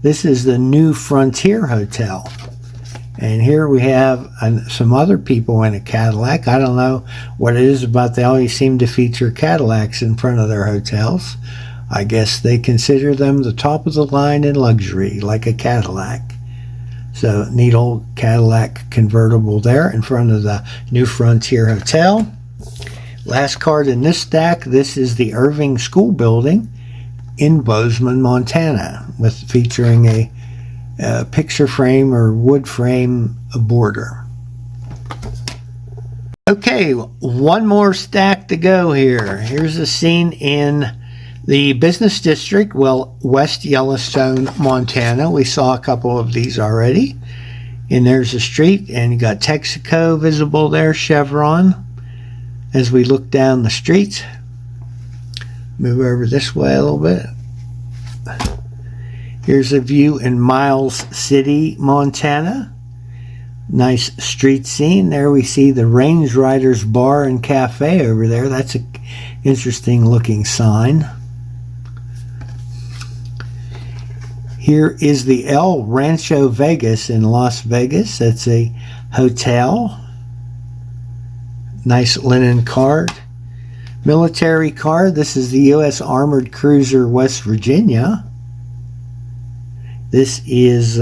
This is the New Frontier Hotel. And here we have some other people in a Cadillac. I don't know what it is about. They always seem to feature Cadillacs in front of their hotels. I guess they consider them the top of the line in luxury, like a Cadillac. So neat old Cadillac convertible there in front of the New Frontier Hotel. Last card in this stack. This is the Irving School Building in Bozeman, Montana, with featuring a picture frame or wood frame border. Okay, one more stack to go here. Here's a scene in the business district, well, West Yellowstone, Montana. We saw a couple of these already. And there's a street, and you got Texaco visible there, Chevron. As we look down the street, move over this way a little bit. Here's a view in Miles City, Montana. Nice street scene. There we see the Range Riders Bar and Cafe over there. That's an interesting looking sign. Here is the El Rancho Vegas in Las Vegas. That's a hotel. Nice linen card. Military card. This is the U.S. Armored Cruiser West Virginia. This is,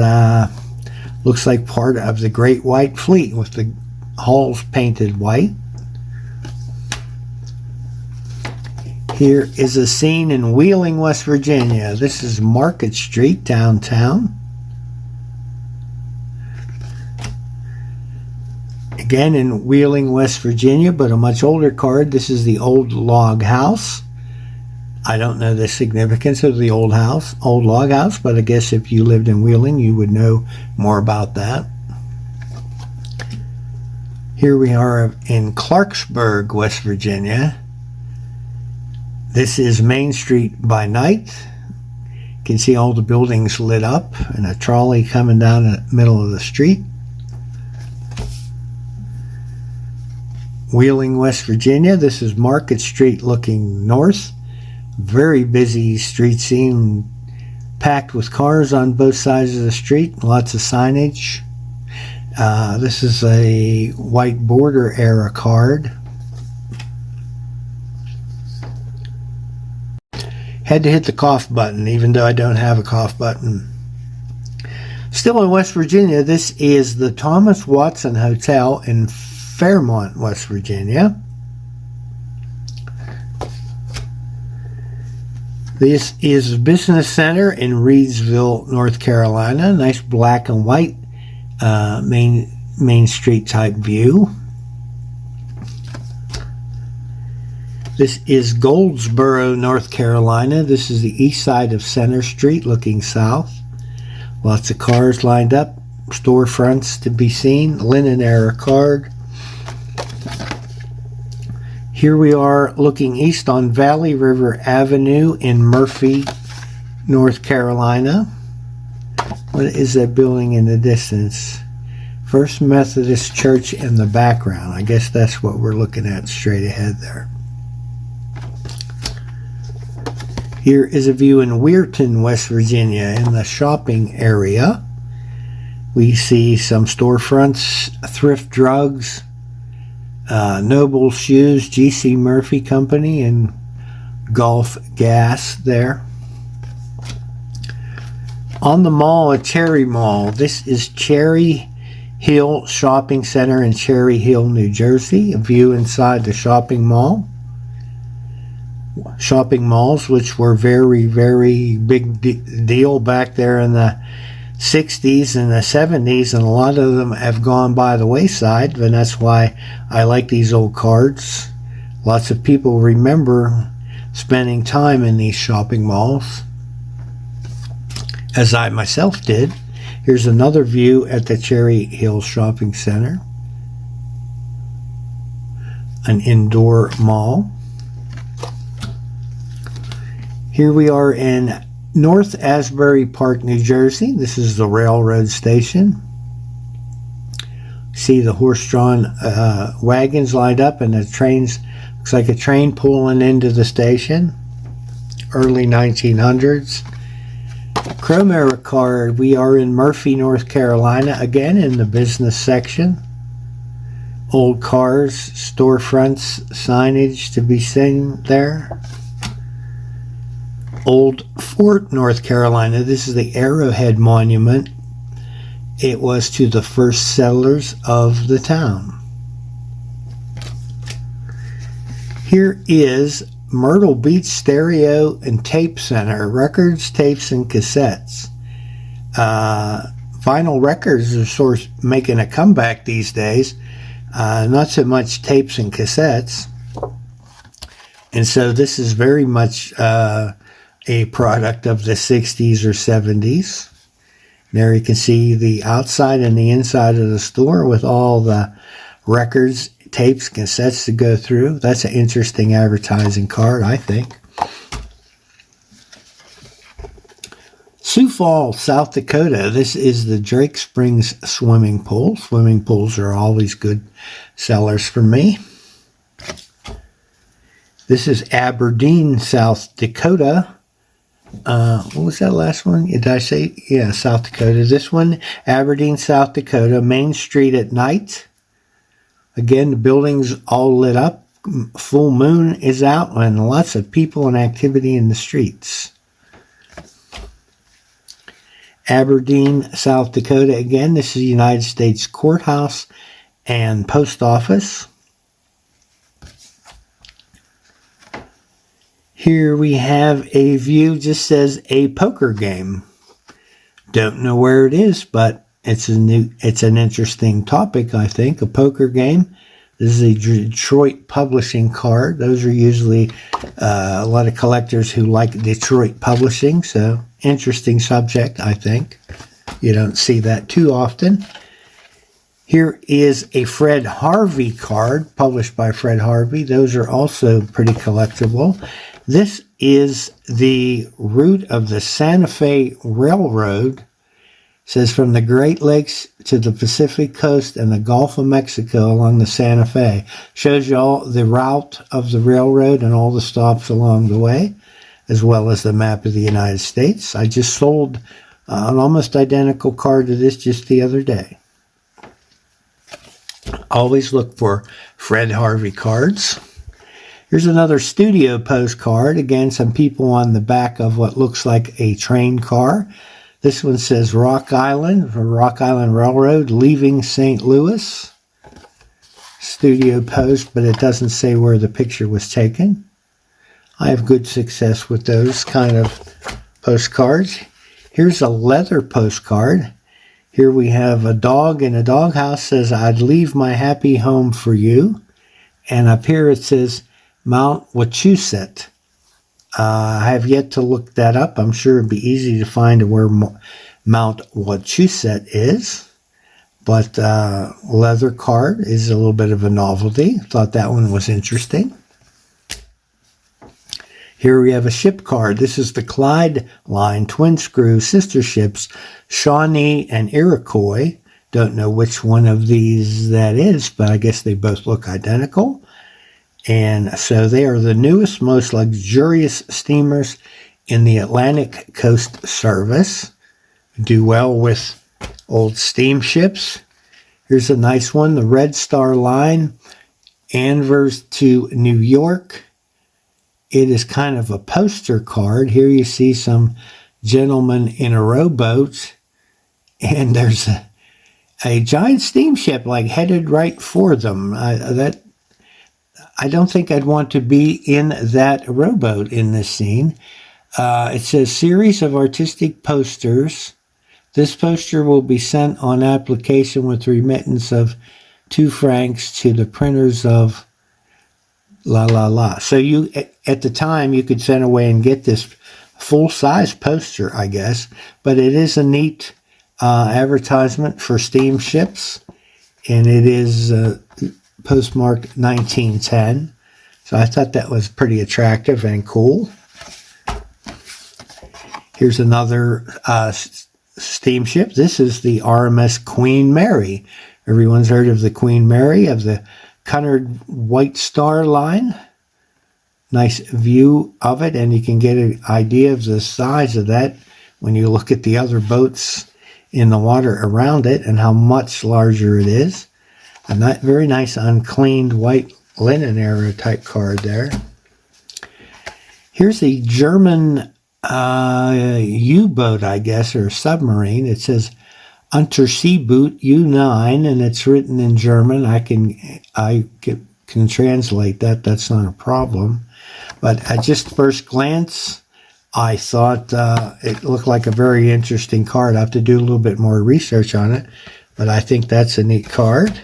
looks like part of the Great White Fleet with the hulls painted white. Here is a scene in Wheeling, West Virginia. This is Market Street, downtown. Again in Wheeling, West Virginia, but a much older card. This is the Old Log House. I don't know the significance of the old log house, but I guess if you lived in Wheeling, you would know more about that. Here we are in Clarksburg, West Virginia. This is Main Street by night. You can see all the buildings lit up and a trolley coming down the middle of the street. Wheeling, West Virginia. This is Market Street looking north. Very busy street scene, packed with cars on both sides of the street. Lots of signage. This is a white border era card. Had to hit the cough button, even though I don't have a cough button. Still in West Virginia, this is the Thomas Watson Hotel in Fairmont, West Virginia. This is a business center in Reidsville, North Carolina. Nice black and white main street type view. This is Goldsboro, North Carolina. This is the east side of Center Street looking south. Lots of cars lined up, storefronts to be seen, linen era card. Here we are looking east on Valley River Avenue in Murphy, North Carolina. What is that building in the distance? First Methodist Church in the background. I guess that's what we're looking at straight ahead there. Here is a view in Weirton, West Virginia, in the shopping area. We see some storefronts, Thrift Drugs, Noble Shoes, G.C. Murphy Company, and Gulf Gas there. On the mall at Cherry Mall, this is Cherry Hill Shopping Center in Cherry Hill, New Jersey. A view inside the shopping mall. Shopping malls, which were very, very big deal back there in the 60s and the 70s, and a lot of them have gone by the wayside, and that's why I like these old cards. Lots of people remember spending time in these shopping malls, as I myself did. Here's another view at the Cherry Hill Shopping Center, an indoor mall. Here we are in North Asbury Park, New Jersey. This is the railroad station. See the horse-drawn wagons lined up, and the trains, looks like a train pulling into the station. Early 1900s. Chrome era card. We are in Murphy, North Carolina, again in the business section. Old cars, storefronts, signage to be seen there. Old Fort, North Carolina. This is the Arrowhead Monument. It was to the first settlers of the town. Here is Myrtle Beach Stereo and Tape Center. Records, tapes, and cassettes. Vinyl records are sort of making a comeback these days. Not so much tapes and cassettes. And so this is very much a product of the 60s or 70s. There you can see the outside and the inside of the store with all the records, tapes, cassettes to go through. That's an interesting advertising card, I think. Sioux Falls, South Dakota. This is the Drake Springs swimming pool. Swimming pools are always good sellers for me. This is Aberdeen, South Dakota. What was that last one? Did I say? Yeah, South Dakota. This one, Aberdeen, South Dakota. Main Street at night. Again, the building's all lit up. Full moon is out and lots of people and activity in the streets. Aberdeen, South Dakota. Again, this is the United States Courthouse and Post Office. Here we have a view, just says a poker game. Don't know where it is, but it's an interesting topic, I think. A poker game. This is a Detroit publishing card. Those are usually a lot of collectors who like Detroit publishing, so interesting subject, I think. You don't see that too often. Here is a Fred Harvey card, published by Fred Harvey. Those are also pretty collectible. This is the route of the Santa Fe Railroad. It says from the Great Lakes to the Pacific Coast and the Gulf of Mexico along the Santa Fe. Shows you all the route of the railroad and all the stops along the way, as well as the map of the United States. I just sold an almost identical card to this just the other day. Always look for Fred Harvey cards. Here's another studio postcard. Again, some people on the back of what looks like a train car. This one says Rock Island, Rock Island Railroad, leaving St. Louis. Studio post, but it doesn't say where the picture was taken. I have good success with those kind of postcards. Here's a leather postcard. Here we have a dog in a doghouse, says, I'd leave my happy home for you. And up here it says, Mount Wachusett. I have yet to look that up. I'm sure it'd be easy to find where Mount Wachusett is. But leather card is a little bit of a novelty. Thought that one was interesting. Here we have a ship card. This is the Clyde Line twin screw sister ships, Shawnee and Iroquois. Don't know which one of these that is, but I guess they both look identical. And so they are the newest, most luxurious steamers in the Atlantic Coast Service. Do well with old steamships. Here's a nice one, the Red Star Line, Anvers to New York. It is kind of a poster card. Here you see some gentlemen in a rowboat, and there's a giant steamship like headed right for them. I don't think I'd want to be in that rowboat in this scene. It says series of artistic posters. This poster will be sent on application with remittance of 2 francs to the printers of la la la. So you, at the time, you could send away and get this full-size poster, I guess. But it is a neat advertisement for steamships, and it is postmarked 1910. So I thought that was pretty attractive and cool. Here's another steamship. This is the RMS Queen Mary. Everyone's heard of the Queen Mary of the Cunard White Star Line. Nice view of it, and you can get an idea of the size of that when you look at the other boats in the water around it and how much larger it is. A very nice uncleaned white linen era type card there. Here's the German U-boat, I guess, or submarine. It says Unterseeboot U9, and it's written in German. I can translate that. That's not a problem. But at just first glance, I thought it looked like a very interesting card. I have to do a little bit more research on it, but I think that's a neat card.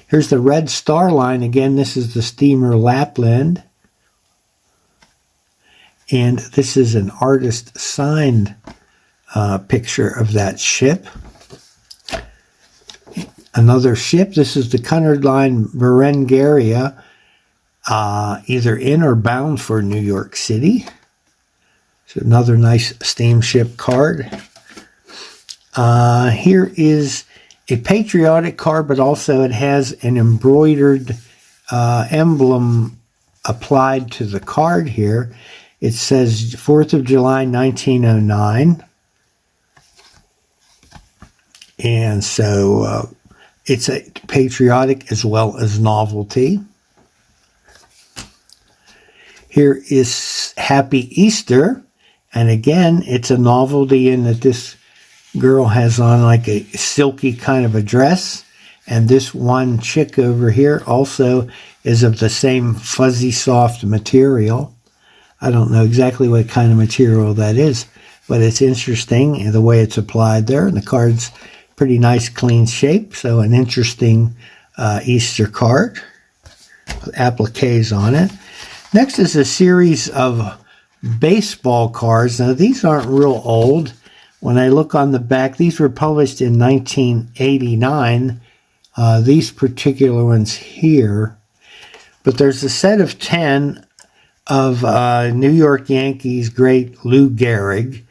Here's the Red Star Line. Again, this is the steamer Lapland. And this is an artist signed picture of that ship. Another ship. This is the Cunard Line Berengaria, either in or bound for New York City. So another nice steamship card. Here is a patriotic card, but also it has an embroidered emblem applied to the card here. It says 4th of July, 1909. And so it's a patriotic as well as novelty. Here is Happy Easter. And again, it's a novelty in that this girl has on like a silky kind of a dress. And this one chick over here also is of the same fuzzy soft material. I don't know exactly what kind of material that is, but it's interesting the way it's applied there. And the card's pretty nice, clean shape. So an interesting Easter card with appliques on it. Next is a series of baseball cards. Now, these aren't real old. When I look on the back, these were published in 1989. These particular ones here. But there's a set of 10 of New York Yankees great Lou Gehrig,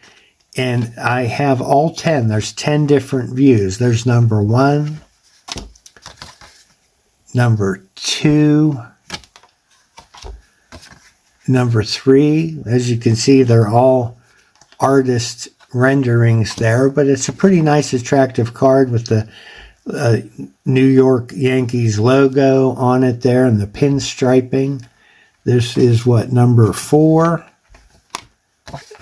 and I have all 10. There's 10 different views. There's number 1, number 2, number 3. As you can see, they're all artist renderings there, but it's a pretty nice, attractive card with the New York Yankees logo on it there and the pinstriping. This is what, number 4,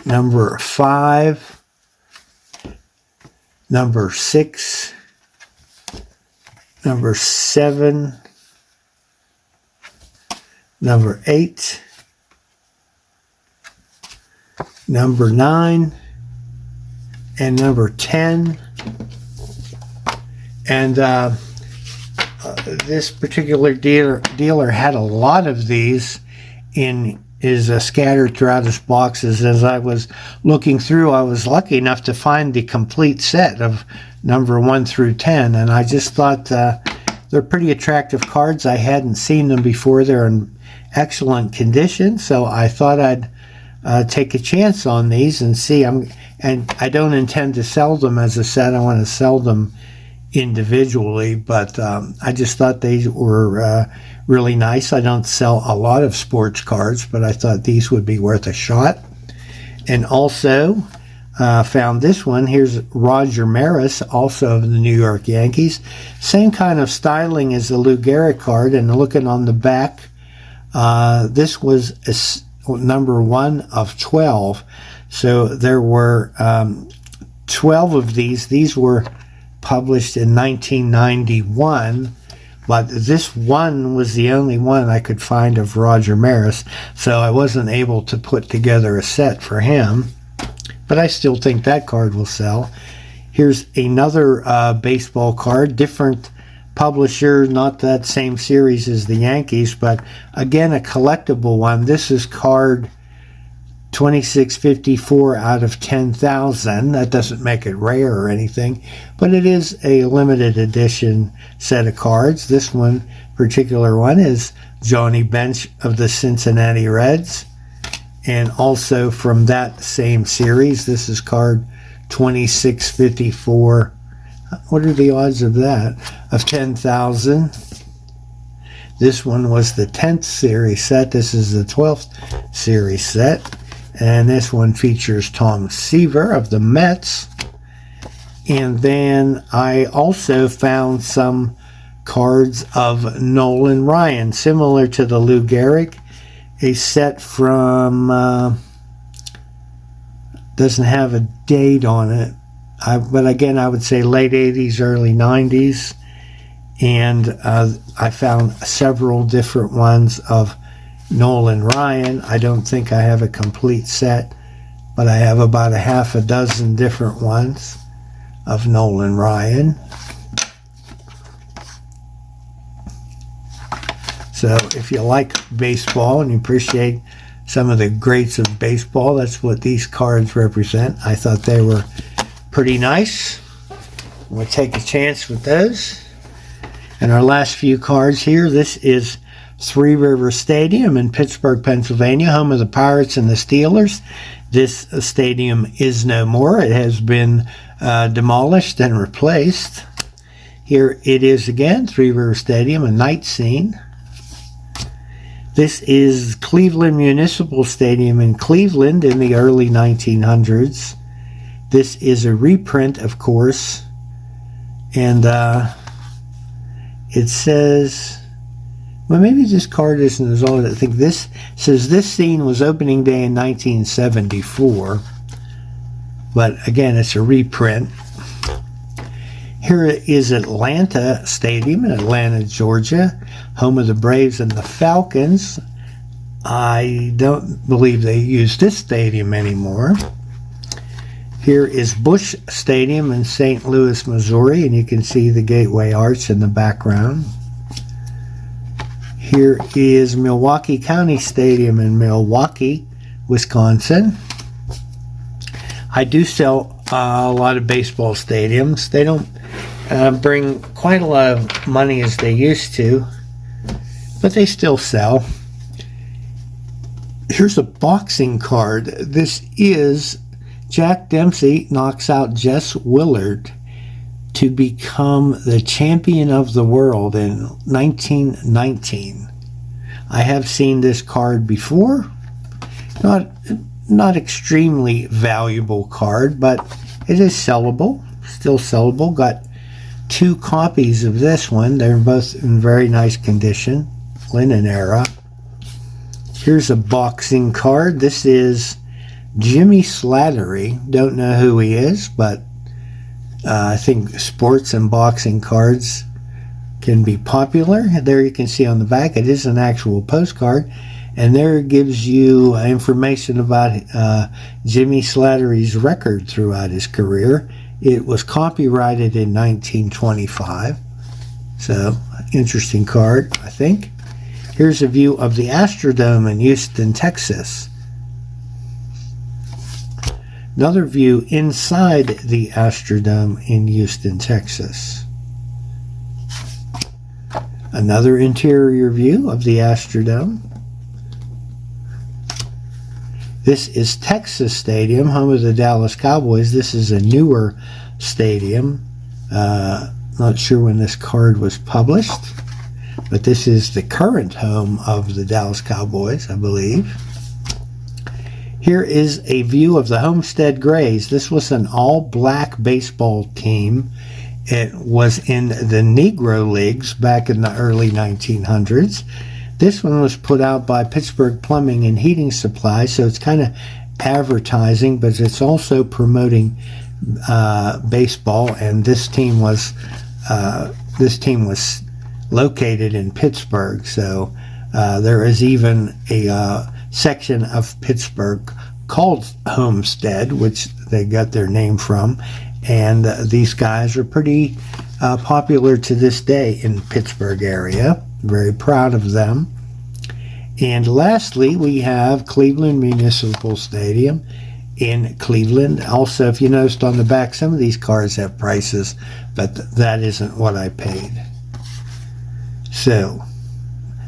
number 5, number 6, number 7, number 8, number 9, and number 10. And this particular dealer had a lot of these in is scattered throughout his boxes. As I was looking through, I was lucky enough to find the complete set of number 1 through 10, and I just thought they're pretty attractive cards. I hadn't seen them before. They're in excellent condition, so I thought I'd take a chance on these and see. And I don't intend to sell them as a set. I want to sell them individually, but I just thought they were really nice. I don't sell a lot of sports cards, but I thought these would be worth a shot. And also found this one. Here's Roger Maris, also of the New York Yankees. Same kind of styling as the Lou Gehrig card, and looking on the back, this was number 1 of 12. So there were 12 of these. These were published in 1991, but this one was the only one I could find of Roger Maris, so I wasn't able to put together a set for him, but I still think that card will sell. Here's another baseball card, different publisher, not that same series as the Yankees, but again a collectible one. This is card 2654 out of 10,000. That doesn't make it rare or anything, but it is a limited edition set of cards. This particular one is Johnny Bench of the Cincinnati Reds, and also from that same series, this is card 2654. What are the odds of that? Of 10,000. This one was the 10th series set. This is the 12th series set. And this one features Tom Seaver of the Mets. And then I also found some cards of Nolan Ryan, similar to the Lou Gehrig. A set from, doesn't have a date on it, but again, I would say late 80s, early 90s. And I found several different ones of Nolan Ryan. I don't think I have a complete set, but I have about a half a dozen different ones of Nolan Ryan. So if you like baseball and you appreciate some of the greats of baseball, that's what these cards represent. I thought they were pretty nice. We'll take a chance with those. And our last few cards here, this is Three River Stadium in Pittsburgh, Pennsylvania, home of the Pirates and the Steelers. This stadium is no more. It has been demolished and replaced. Here it is again, Three River Stadium, a night scene. This is Cleveland Municipal Stadium in Cleveland in the early 1900s. This is a reprint, of course, and it says, well, maybe this card isn't as old. I think this says this scene was opening day in 1974, but again, it's a reprint. Here is Atlanta Stadium in Atlanta, Georgia, home of the Braves and the Falcons. I don't believe they use this stadium anymore. Here is Busch Stadium in St. Louis, Missouri, and you can see the Gateway Arch in the background. Here is Milwaukee County Stadium in Milwaukee, Wisconsin. I do sell a lot of baseball stadiums. They don't bring quite a lot of money as they used to, but they still sell. Here's a boxing card. This is Jack Dempsey knocks out Jess Willard to become the champion of the world in 1919. I have seen this card before. Not extremely valuable card, but it is sellable, still sellable. Got 2 copies of this one. They're both in very nice condition, linen era. Here's a boxing card. This is Jimmy Slattery. Don't know who he is, but I think sports and boxing cards can be popular. There you can see on the back, it is an actual postcard, and there it gives you information about Jimmy Slattery's record throughout his career. It was copyrighted in 1925, so interesting card, I think. Here's a view of the Astrodome in Houston, Texas. Another view inside the Astrodome in Houston, Texas. Another interior view of the Astrodome. This is Texas Stadium, home of the Dallas Cowboys. This is a newer stadium. Not sure when this card was published, but this is the current home of the Dallas Cowboys, I believe. Here is a view of the Homestead Grays. This was an all-black baseball team. It was in the Negro Leagues back in the early 1900s. This one was put out by Pittsburgh Plumbing and Heating Supply, so it's kind of advertising, but it's also promoting baseball. And this team was located in Pittsburgh, so there is even a section of Pittsburgh called Homestead, which they got their name from, and these guys are pretty popular to this day in Pittsburgh area. Very proud of them. And lastly, we have Cleveland Municipal Stadium in Cleveland. Also, if you noticed on the back, some of these cards have prices, but that isn't what I paid. So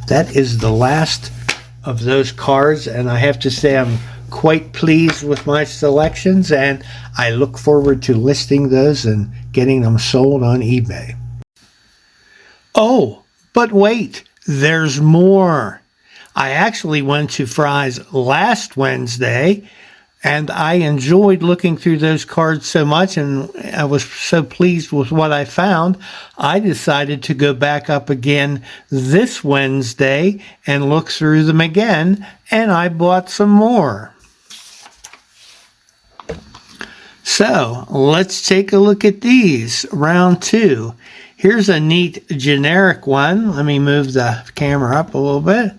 that is the last of those cards, and I have to say I'm quite pleased with my selections, and I look forward to listing those and getting them sold on eBay. Oh, but wait, there's more. I actually went to Frye's last Wednesday, and I enjoyed looking through those cards so much, and I was so pleased with what I found, I decided to go back up again this Wednesday and look through them again, and I bought some more. So let's take a look at these. Round 2. Here's a neat generic one. Let me move the camera up a little bit.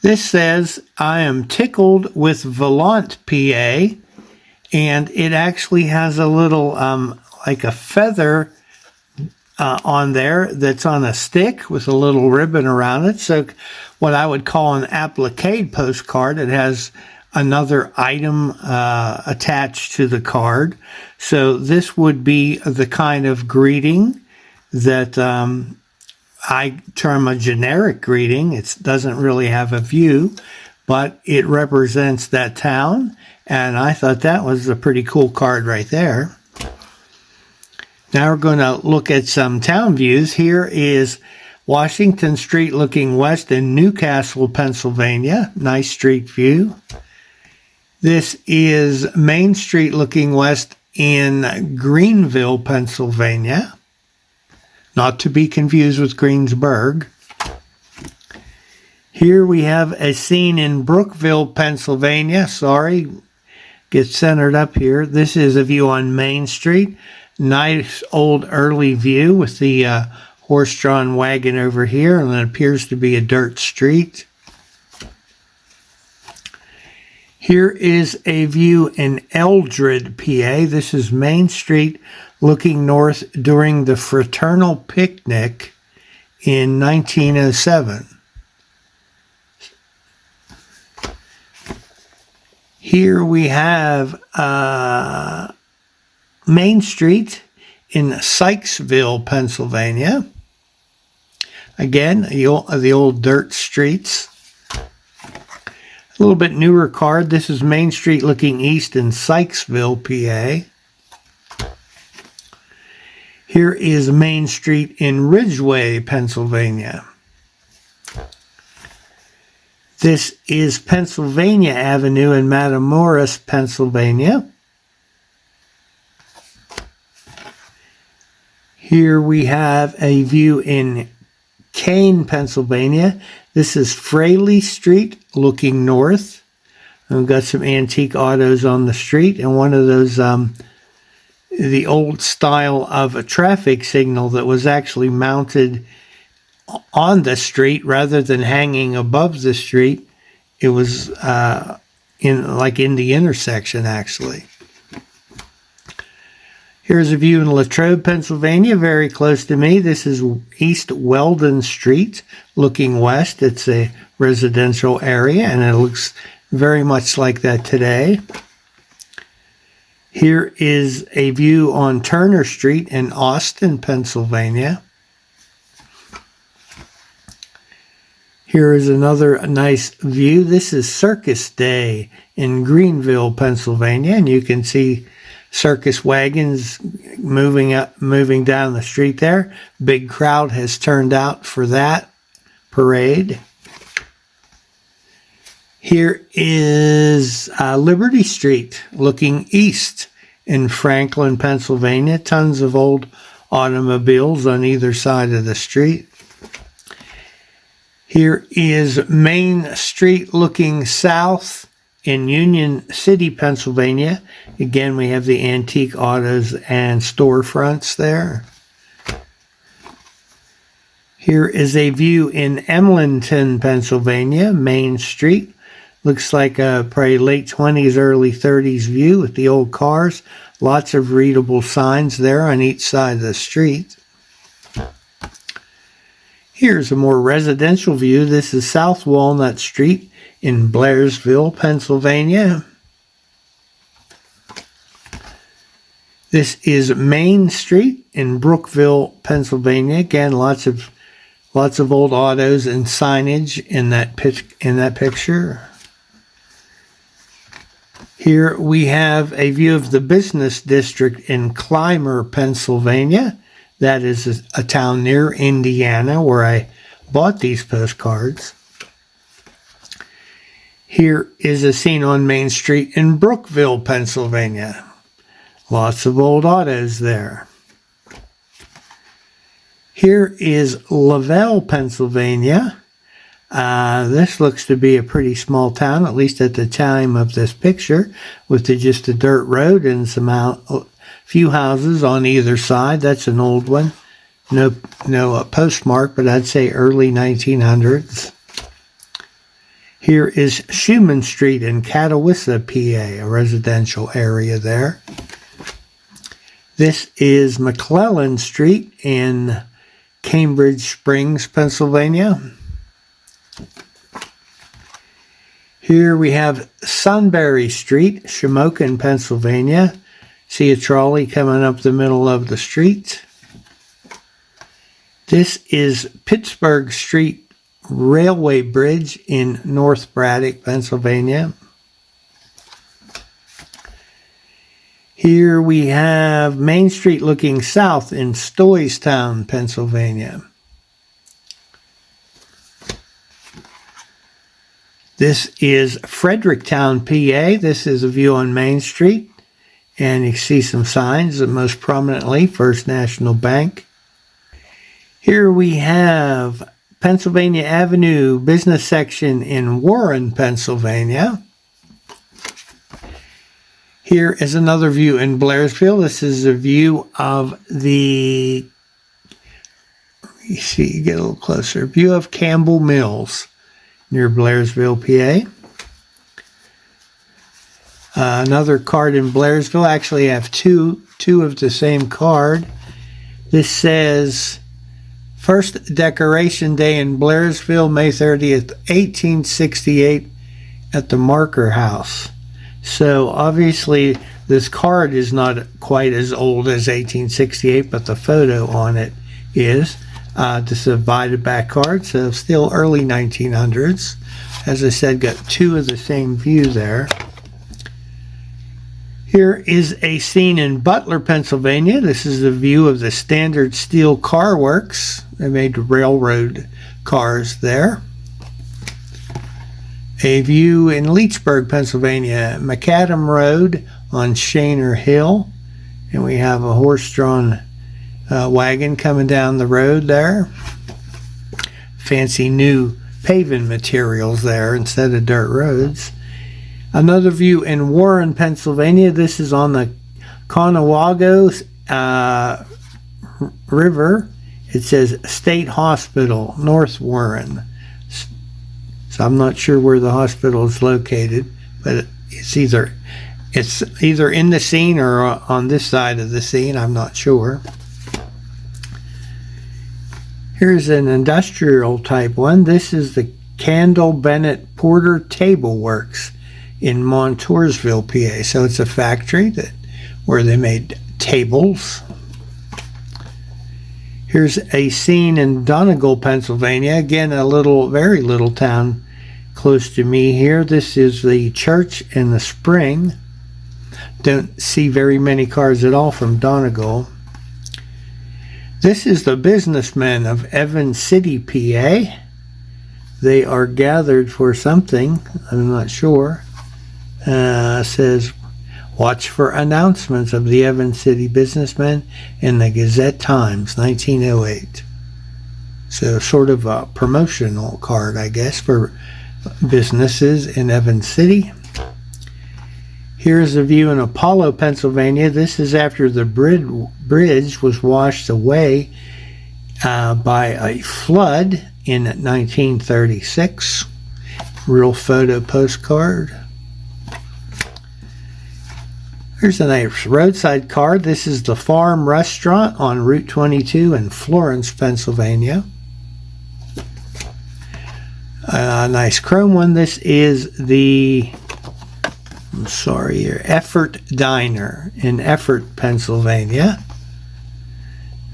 This says, I am tickled with Volant, PA, and it actually has a little, like a feather on there that's on a stick with a little ribbon around it. So what I would call an applique postcard. It has another item attached to the card. So this would be the kind of greeting that I term a generic greeting. It doesn't really have a view, but it represents that town, and I thought that was a pretty cool card right there. Now we're going to look at some town views. Here is Washington Street looking west in Newcastle, Pennsylvania. Nice street view. This is Main Street looking west in Greenville, Pennsylvania. Not to be confused with Greensburg. Here we have a scene in Brookville, Pennsylvania. Sorry, get centered up here. This is a view on Main Street. Nice old early view with the horse-drawn wagon over here, and it appears to be a dirt street. Here is a view in Eldred, PA. This is Main Street looking north during the Fraternal Picnic in 1907. Here we have Main Street in Sykesville, Pennsylvania. Again, the old dirt streets. A little bit newer card. This is Main Street looking east in Sykesville, PA. Here is Main Street in Ridgeway, Pennsylvania. This is Pennsylvania Avenue in Matamoros, Pennsylvania. Here we have a view in Kane, Pennsylvania. This is Fraley Street looking north. And we've got some antique autos on the street, and one of those the old style of a traffic signal that was actually mounted on the street rather than hanging above the street. It was in the intersection, actually. Here's a view in Latrobe, Pennsylvania, very close to me. This is East Weldon Street, looking west. It's a residential area, and it looks very much like that today. Here is a view on Turner Street in Austin, Pennsylvania. Here is another nice view. This is Circus Day in Greenville, Pennsylvania, and you can see circus wagons moving down the street there. Big crowd has turned out for that parade. Here is Liberty Street looking east in Franklin, Pennsylvania. Tons of old automobiles on either side of the street. Here is Main Street looking south in Union City, Pennsylvania. Again, we have the antique autos and storefronts there. Here is a view in Emlenton, Pennsylvania, Main Street. Looks like a probably late 20s, early 30s view with the old cars. Lots of readable signs there on each side of the street. Here's a more residential view. This is South Walnut Street in Blairsville, Pennsylvania. This is Main Street in Brookville, Pennsylvania. Again, lots of old autos and signage in that picture. Here we have a view of the business district in Clymer, Pennsylvania. That is a town near Indiana where I bought these postcards. Here is a scene on Main Street in Brookville, Pennsylvania. Lots of old autos there. Here is Lavelle, Pennsylvania. This looks to be a pretty small town, at least at the time of this picture, with just a dirt road and few houses on either side. That's an old one. No postmark, but I'd say early 1900s. Here is Schumann Street in Catawissa, PA, a residential area there. This is McClellan Street in Cambridge Springs, Pennsylvania. Here we have Sunbury Street, Shamokin, Pennsylvania. See a trolley coming up the middle of the street. This is Pittsburgh Street Railway Bridge in North Braddock, Pennsylvania. Here we have Main Street looking south in Stoystown, Pennsylvania. This is Fredericktown, PA. This is a view on Main Street. And you see some signs, most prominently First National Bank. Here we have Pennsylvania Avenue business section in Warren, Pennsylvania. Here is another view in Blairsville. This is a view of the, let me see, get a little closer, view of Campbell Mills near Blairsville, PA. Another card in Blairsville. Actually, I have two of the same card. This says, First Decoration Day in Blairsville, May 30th, 1868 at the Marker House. So obviously this card is not quite as old as 1868, but the photo on it is. This is a divided back card, so still early 1900s. As I said, got two of the same view there. Here is a scene in Butler, Pennsylvania. This is a view of the Standard Steel Car Works. They made railroad cars there. A view in Leechburg, Pennsylvania, Macadam Road on Shaner Hill. And we have a horse-drawn wagon coming down the road there. Fancy new paving materials there instead of dirt roads. Another view in Warren, Pennsylvania. This is on the Conewago River. It says State Hospital, North Warren. So I'm not sure where the hospital is located, but it's either It's either in the scene or on this side of the scene, I'm not sure. Here's an industrial type one. This is the Candle Bennett Porter Table Works in Montoursville, PA. So it's a factory where they made tables. Here's a scene in Donegal, Pennsylvania. Again, very little town close to me here. This is the church in the spring. Don't see very many cars at all from Donegal. This is the businessmen of Evans City, PA. They are gathered for something. I'm not sure. Says, watch for announcements of the Evans City businessmen in the Gazette Times, 1908. So sort of a promotional card, I guess, for businesses in Evans City. Here's a view in Apollo, Pennsylvania. This is after the bridge was washed away by a flood in 1936. Real photo postcard. Here's a nice roadside card. This is the Farm Restaurant on Route 22 in Florence, Pennsylvania. A nice chrome one. This is the Effort Diner in Effort, Pennsylvania.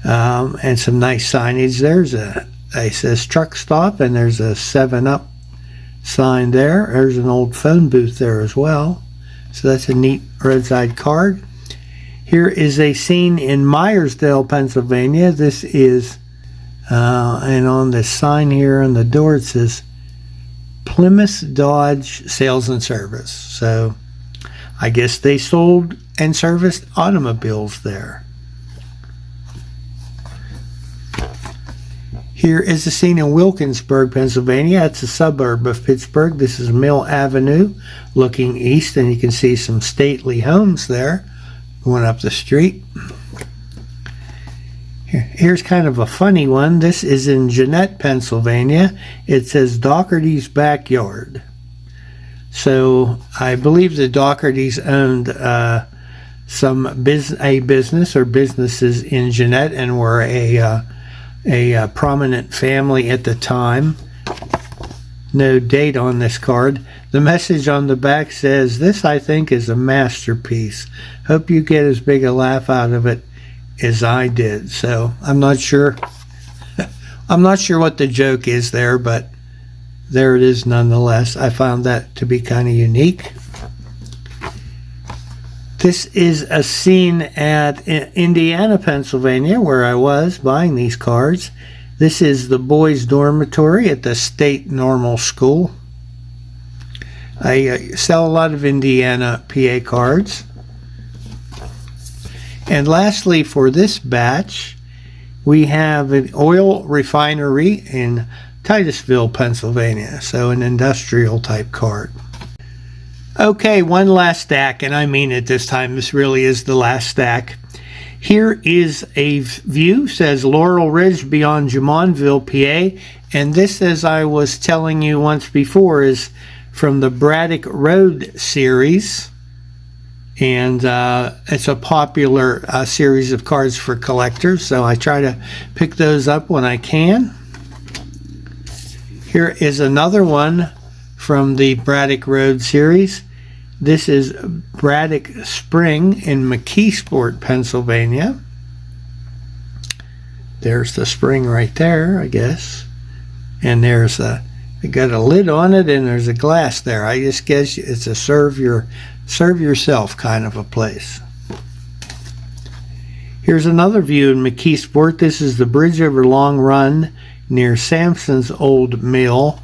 And some nice signage. It says truck stop, and there's a 7-Up sign there. There's an old phone booth there as well. So that's a neat roadside card. Here is a scene in Myersdale, Pennsylvania. This is, and on the sign here on the door it says Plymouth Dodge Sales and Service. So I guess they sold and serviced automobiles there. Here is a scene in Wilkinsburg, Pennsylvania. It's a suburb of Pittsburgh. This is Mill Avenue looking east, and you can see some stately homes there going up the street. Here's kind of a funny one. This is in Jeannette, Pennsylvania. It says Dougherty's Backyard. So I believe the Doughertys owned a business or businesses in Jeannette and were a prominent family at the time. No date on this card. The message on the back says, "This, I think, is a masterpiece. Hope you get as big a laugh out of it as I did." So I'm not sure. I'm not sure what the joke is there, but there it is nonetheless. I found that to be kind of unique. This is a scene at Indiana, Pennsylvania, where I was buying these cards. This is the boys' dormitory at the State Normal School. I sell a lot of Indiana, PA cards. And lastly, for this batch, we have an oil refinery in Titusville, Pennsylvania. So an industrial type card. Okay, one last stack, and I mean it this time. This really is the last stack. Here is a view, says Laurel Ridge beyond Jumonville, PA. And this, as I was telling you once before, is from the Braddock Road series. And it's a popular series of cards for collectors, so I try to pick those up when I can. Here is another one from the Braddock Road series. This is Braddock Spring in McKeesport, Pennsylvania. There's the spring right there, I guess. And there's it got a lid on it, and there's a glass there. I just guess it's a serve yourself kind of a place. Here's another view in McKeesport. This is the bridge over Long Run near Sampson's old mill.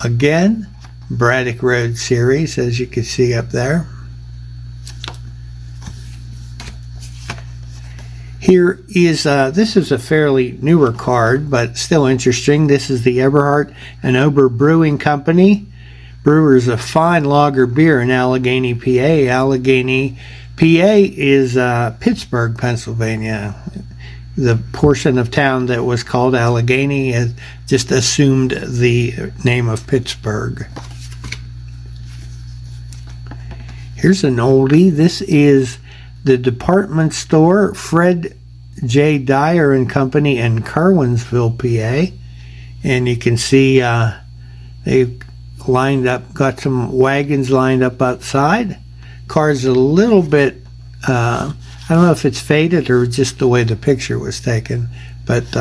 Again, Braddock Road series, as you can see up there. Here is, this is a fairly newer card, but still interesting. This is the Eberhard and Ober Brewing Company. Brewers of fine lager beer in Allegheny, PA. Allegheny, PA is Pittsburgh, Pennsylvania. The portion of town that was called Allegheny just assumed the name of Pittsburgh. Here's an oldie. This is the department store Fred J. Dyer and Company in Curwensville, PA. And you can see they've lined up, got some wagons lined up outside. Car's a little bit, I don't know if it's faded or just the way the picture was taken, but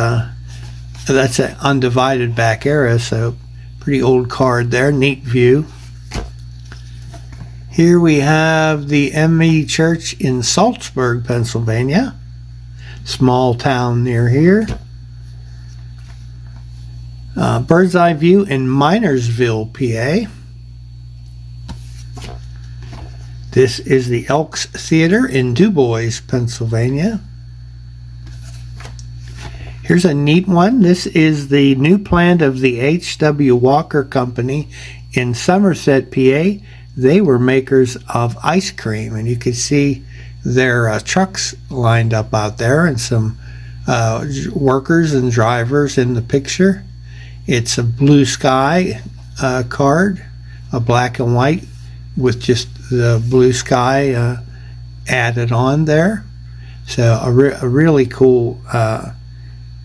that's an undivided back area, so pretty old card there, neat view. Here we have the M.E. Church in Salzburg, Pennsylvania. Small town near here. Bird's eye view in Minersville, PA. This is the Elks Theater in DuBois, Pennsylvania. Here's a neat one. This is the new plant of the H.W. Walker Company in Somerset, PA. They were makers of ice cream, and you can see their trucks lined up out there and some workers and drivers in the picture. It's a blue sky card, a black and white with just the blue sky added on there. So a really cool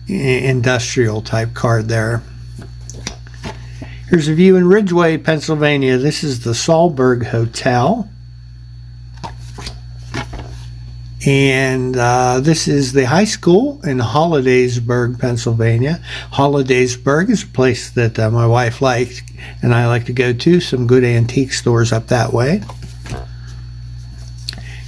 industrial type card there. Here's a view in Ridgeway, Pennsylvania. This is the Sahlberg Hotel. And this is the high school in Hollidaysburg, Pennsylvania. Hollidaysburg is a place that my wife likes and I like to go to. Some good antique stores up that way.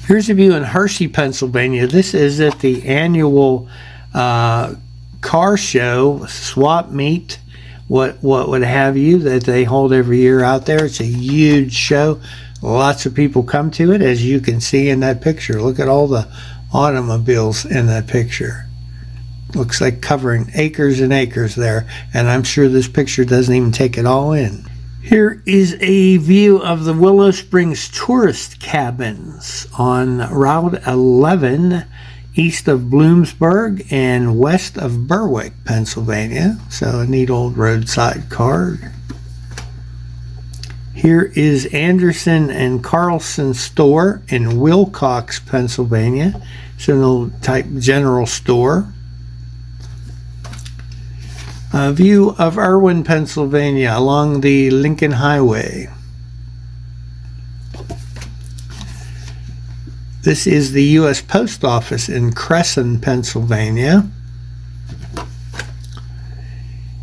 Here's a view in Hershey, Pennsylvania. This is at the annual car show, swap meet, what would have you, that they hold every year out there. It's a huge show. Lots of people come to it, as you can see in that picture. Look at all the automobiles in that picture. Looks like covering acres and acres there, and I'm sure this picture doesn't even take it all in. Here is a view of the Willow Springs tourist cabins on Route 11, east of Bloomsburg and west of Berwick, Pennsylvania. So a neat old roadside card. Here is Anderson and Carlson store in Wilcox, Pennsylvania. It's an old type general store. A view of Irwin, Pennsylvania along the Lincoln Highway. This is the U.S. Post Office in Cresson, Pennsylvania.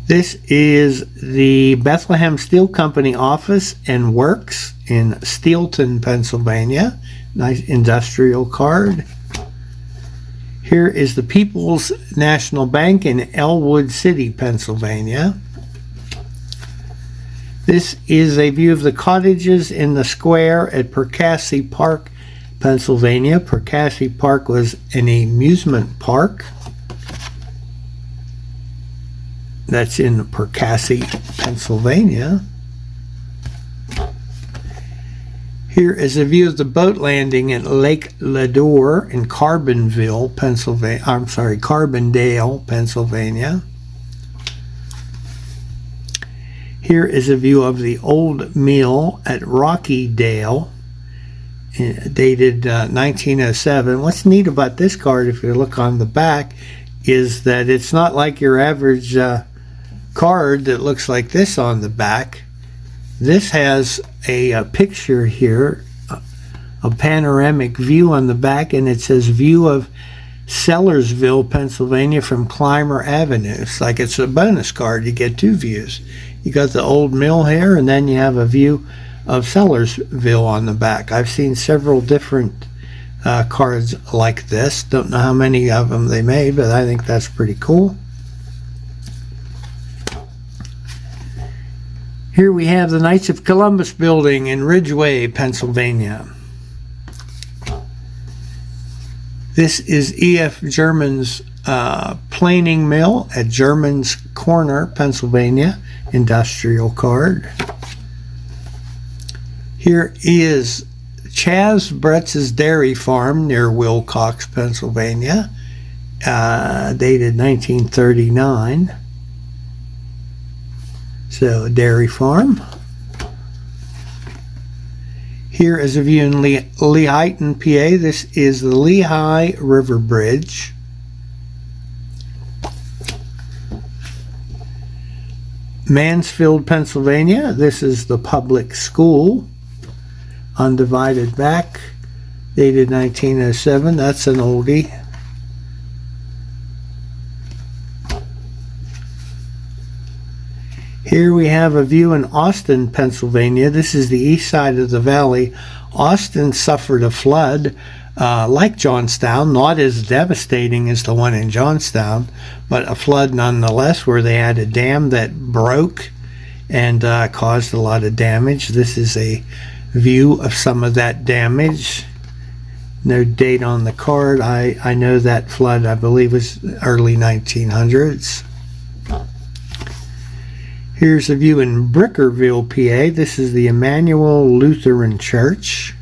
This is the Bethlehem Steel Company office and works in Steelton, Pennsylvania. Nice industrial card. Here is the People's National Bank in Elwood City, Pennsylvania. This is a view of the cottages in the square at Percassey Park, Pennsylvania. Percassey Park was an amusement park. That's in Percassey, Pennsylvania. Here is a view of the boat landing at Lake Ladore in Carbondale, Pennsylvania. Here is a view of the old mill at Rockydale, dated 1907. What's neat about this card, if you look on the back, is that it's not like your average card that looks like this on the back. This has a picture here, a panoramic view on the back, and it says view of Sellersville, Pennsylvania from Clymer Avenue. It's like it's a bonus card. You get two views. You got the old mill here, and then you have a view of Sellersville on the back. I've seen several different cards like this. Don't know how many of them they made, but I think that's pretty cool. Here we have the Knights of Columbus building in Ridgeway, Pennsylvania. This is E.F. German's planing mill at German's Corner, Pennsylvania. Industrial card. Here is Chaz Bretz's Dairy Farm near Wilcox, Pennsylvania, dated 1939. So, a dairy farm. Here is a view in Lehighton, PA. This is the Lehigh River Bridge. Mansfield, Pennsylvania. This is the public school. Undivided back, dated 1907. That's an oldie. Here we have a view in Austin, Pennsylvania. This is the east side of the valley. Austin suffered a flood like Johnstown, not as devastating as the one in Johnstown, but a flood nonetheless, where they had a dam that broke and caused a lot of damage. This is a view of some of that damage. No date on the card. I know that flood, I believe, was early 1900s. Here's a view in Brickerville, PA. This is the Emmanuel Lutheran Church.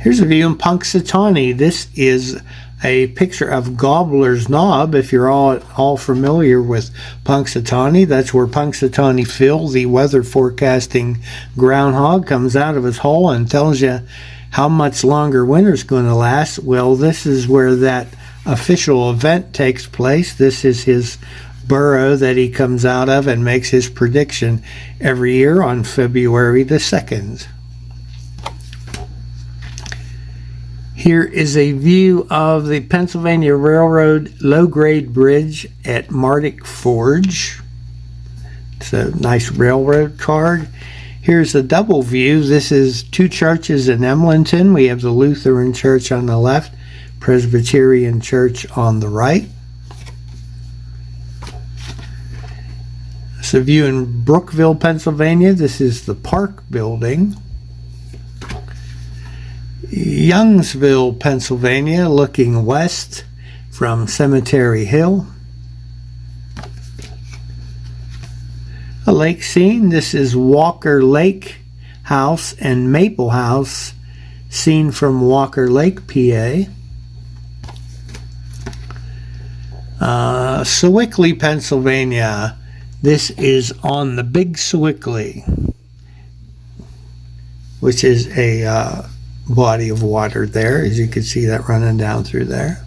Here's a view in Punxsutawney. This is a picture of Gobbler's Knob. If you're all familiar with Punxsutawney, that's where Punxsutawney Phil, the weather forecasting groundhog, comes out of his hole and tells you how much longer winter's going to last. Well, this is where that official event takes place. This is his burrow that he comes out of and makes his prediction every year on February the 2nd. Here is a view of the Pennsylvania Railroad low-grade bridge at Mardick Forge. It's a nice railroad card. Here's a double view. This is two churches in Emlenton. We have the Lutheran Church on the left, Presbyterian Church on the right. It's a view in Brookville, Pennsylvania. This is the Park Building. Youngsville, Pennsylvania, looking west from Cemetery Hill. A lake scene. This is Walker Lake House and Maple House, seen from Walker Lake, PA. Sewickley, Pennsylvania. This is on the Big Sewickley, which is a body of water there, as you can see that running down through there.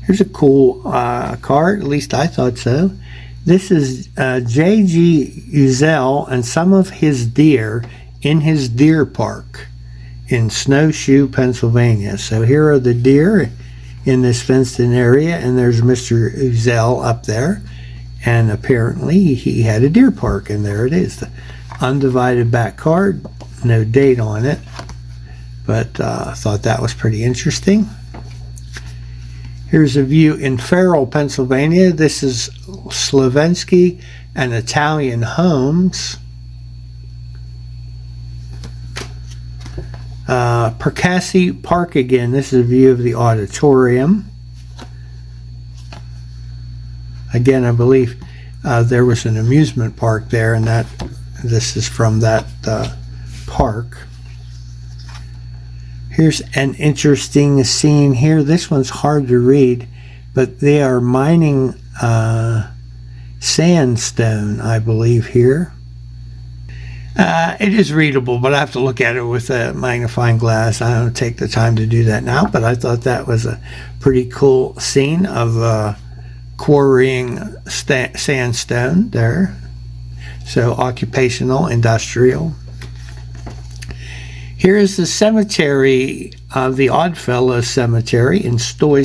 Here's a cool card, at least I thought so. This is J.G. Uzel and some of his deer in his deer park in Snowshoe, Pennsylvania. So here are the deer in this fenced-in area, and there's Mr. Uzel up there, and apparently he had a deer park, and there it is. The undivided back card, no date on it, but I thought that was pretty interesting. Here's a view in Farrell, Pennsylvania. This is Slovensky and Italian homes. Percassi Park again. This is a view of the auditorium. Again, I believe there was an amusement park there, and this is from that park. Here's an interesting scene here. This one's hard to read, but they are mining sandstone, I believe, here. It is readable, but I have to look at it with a magnifying glass. I don't take the time to do that now, but I thought that was a pretty cool scene of quarrying sandstone there. So occupational, industrial. Here is the cemetery of the Oddfellows Cemetery in Stoy.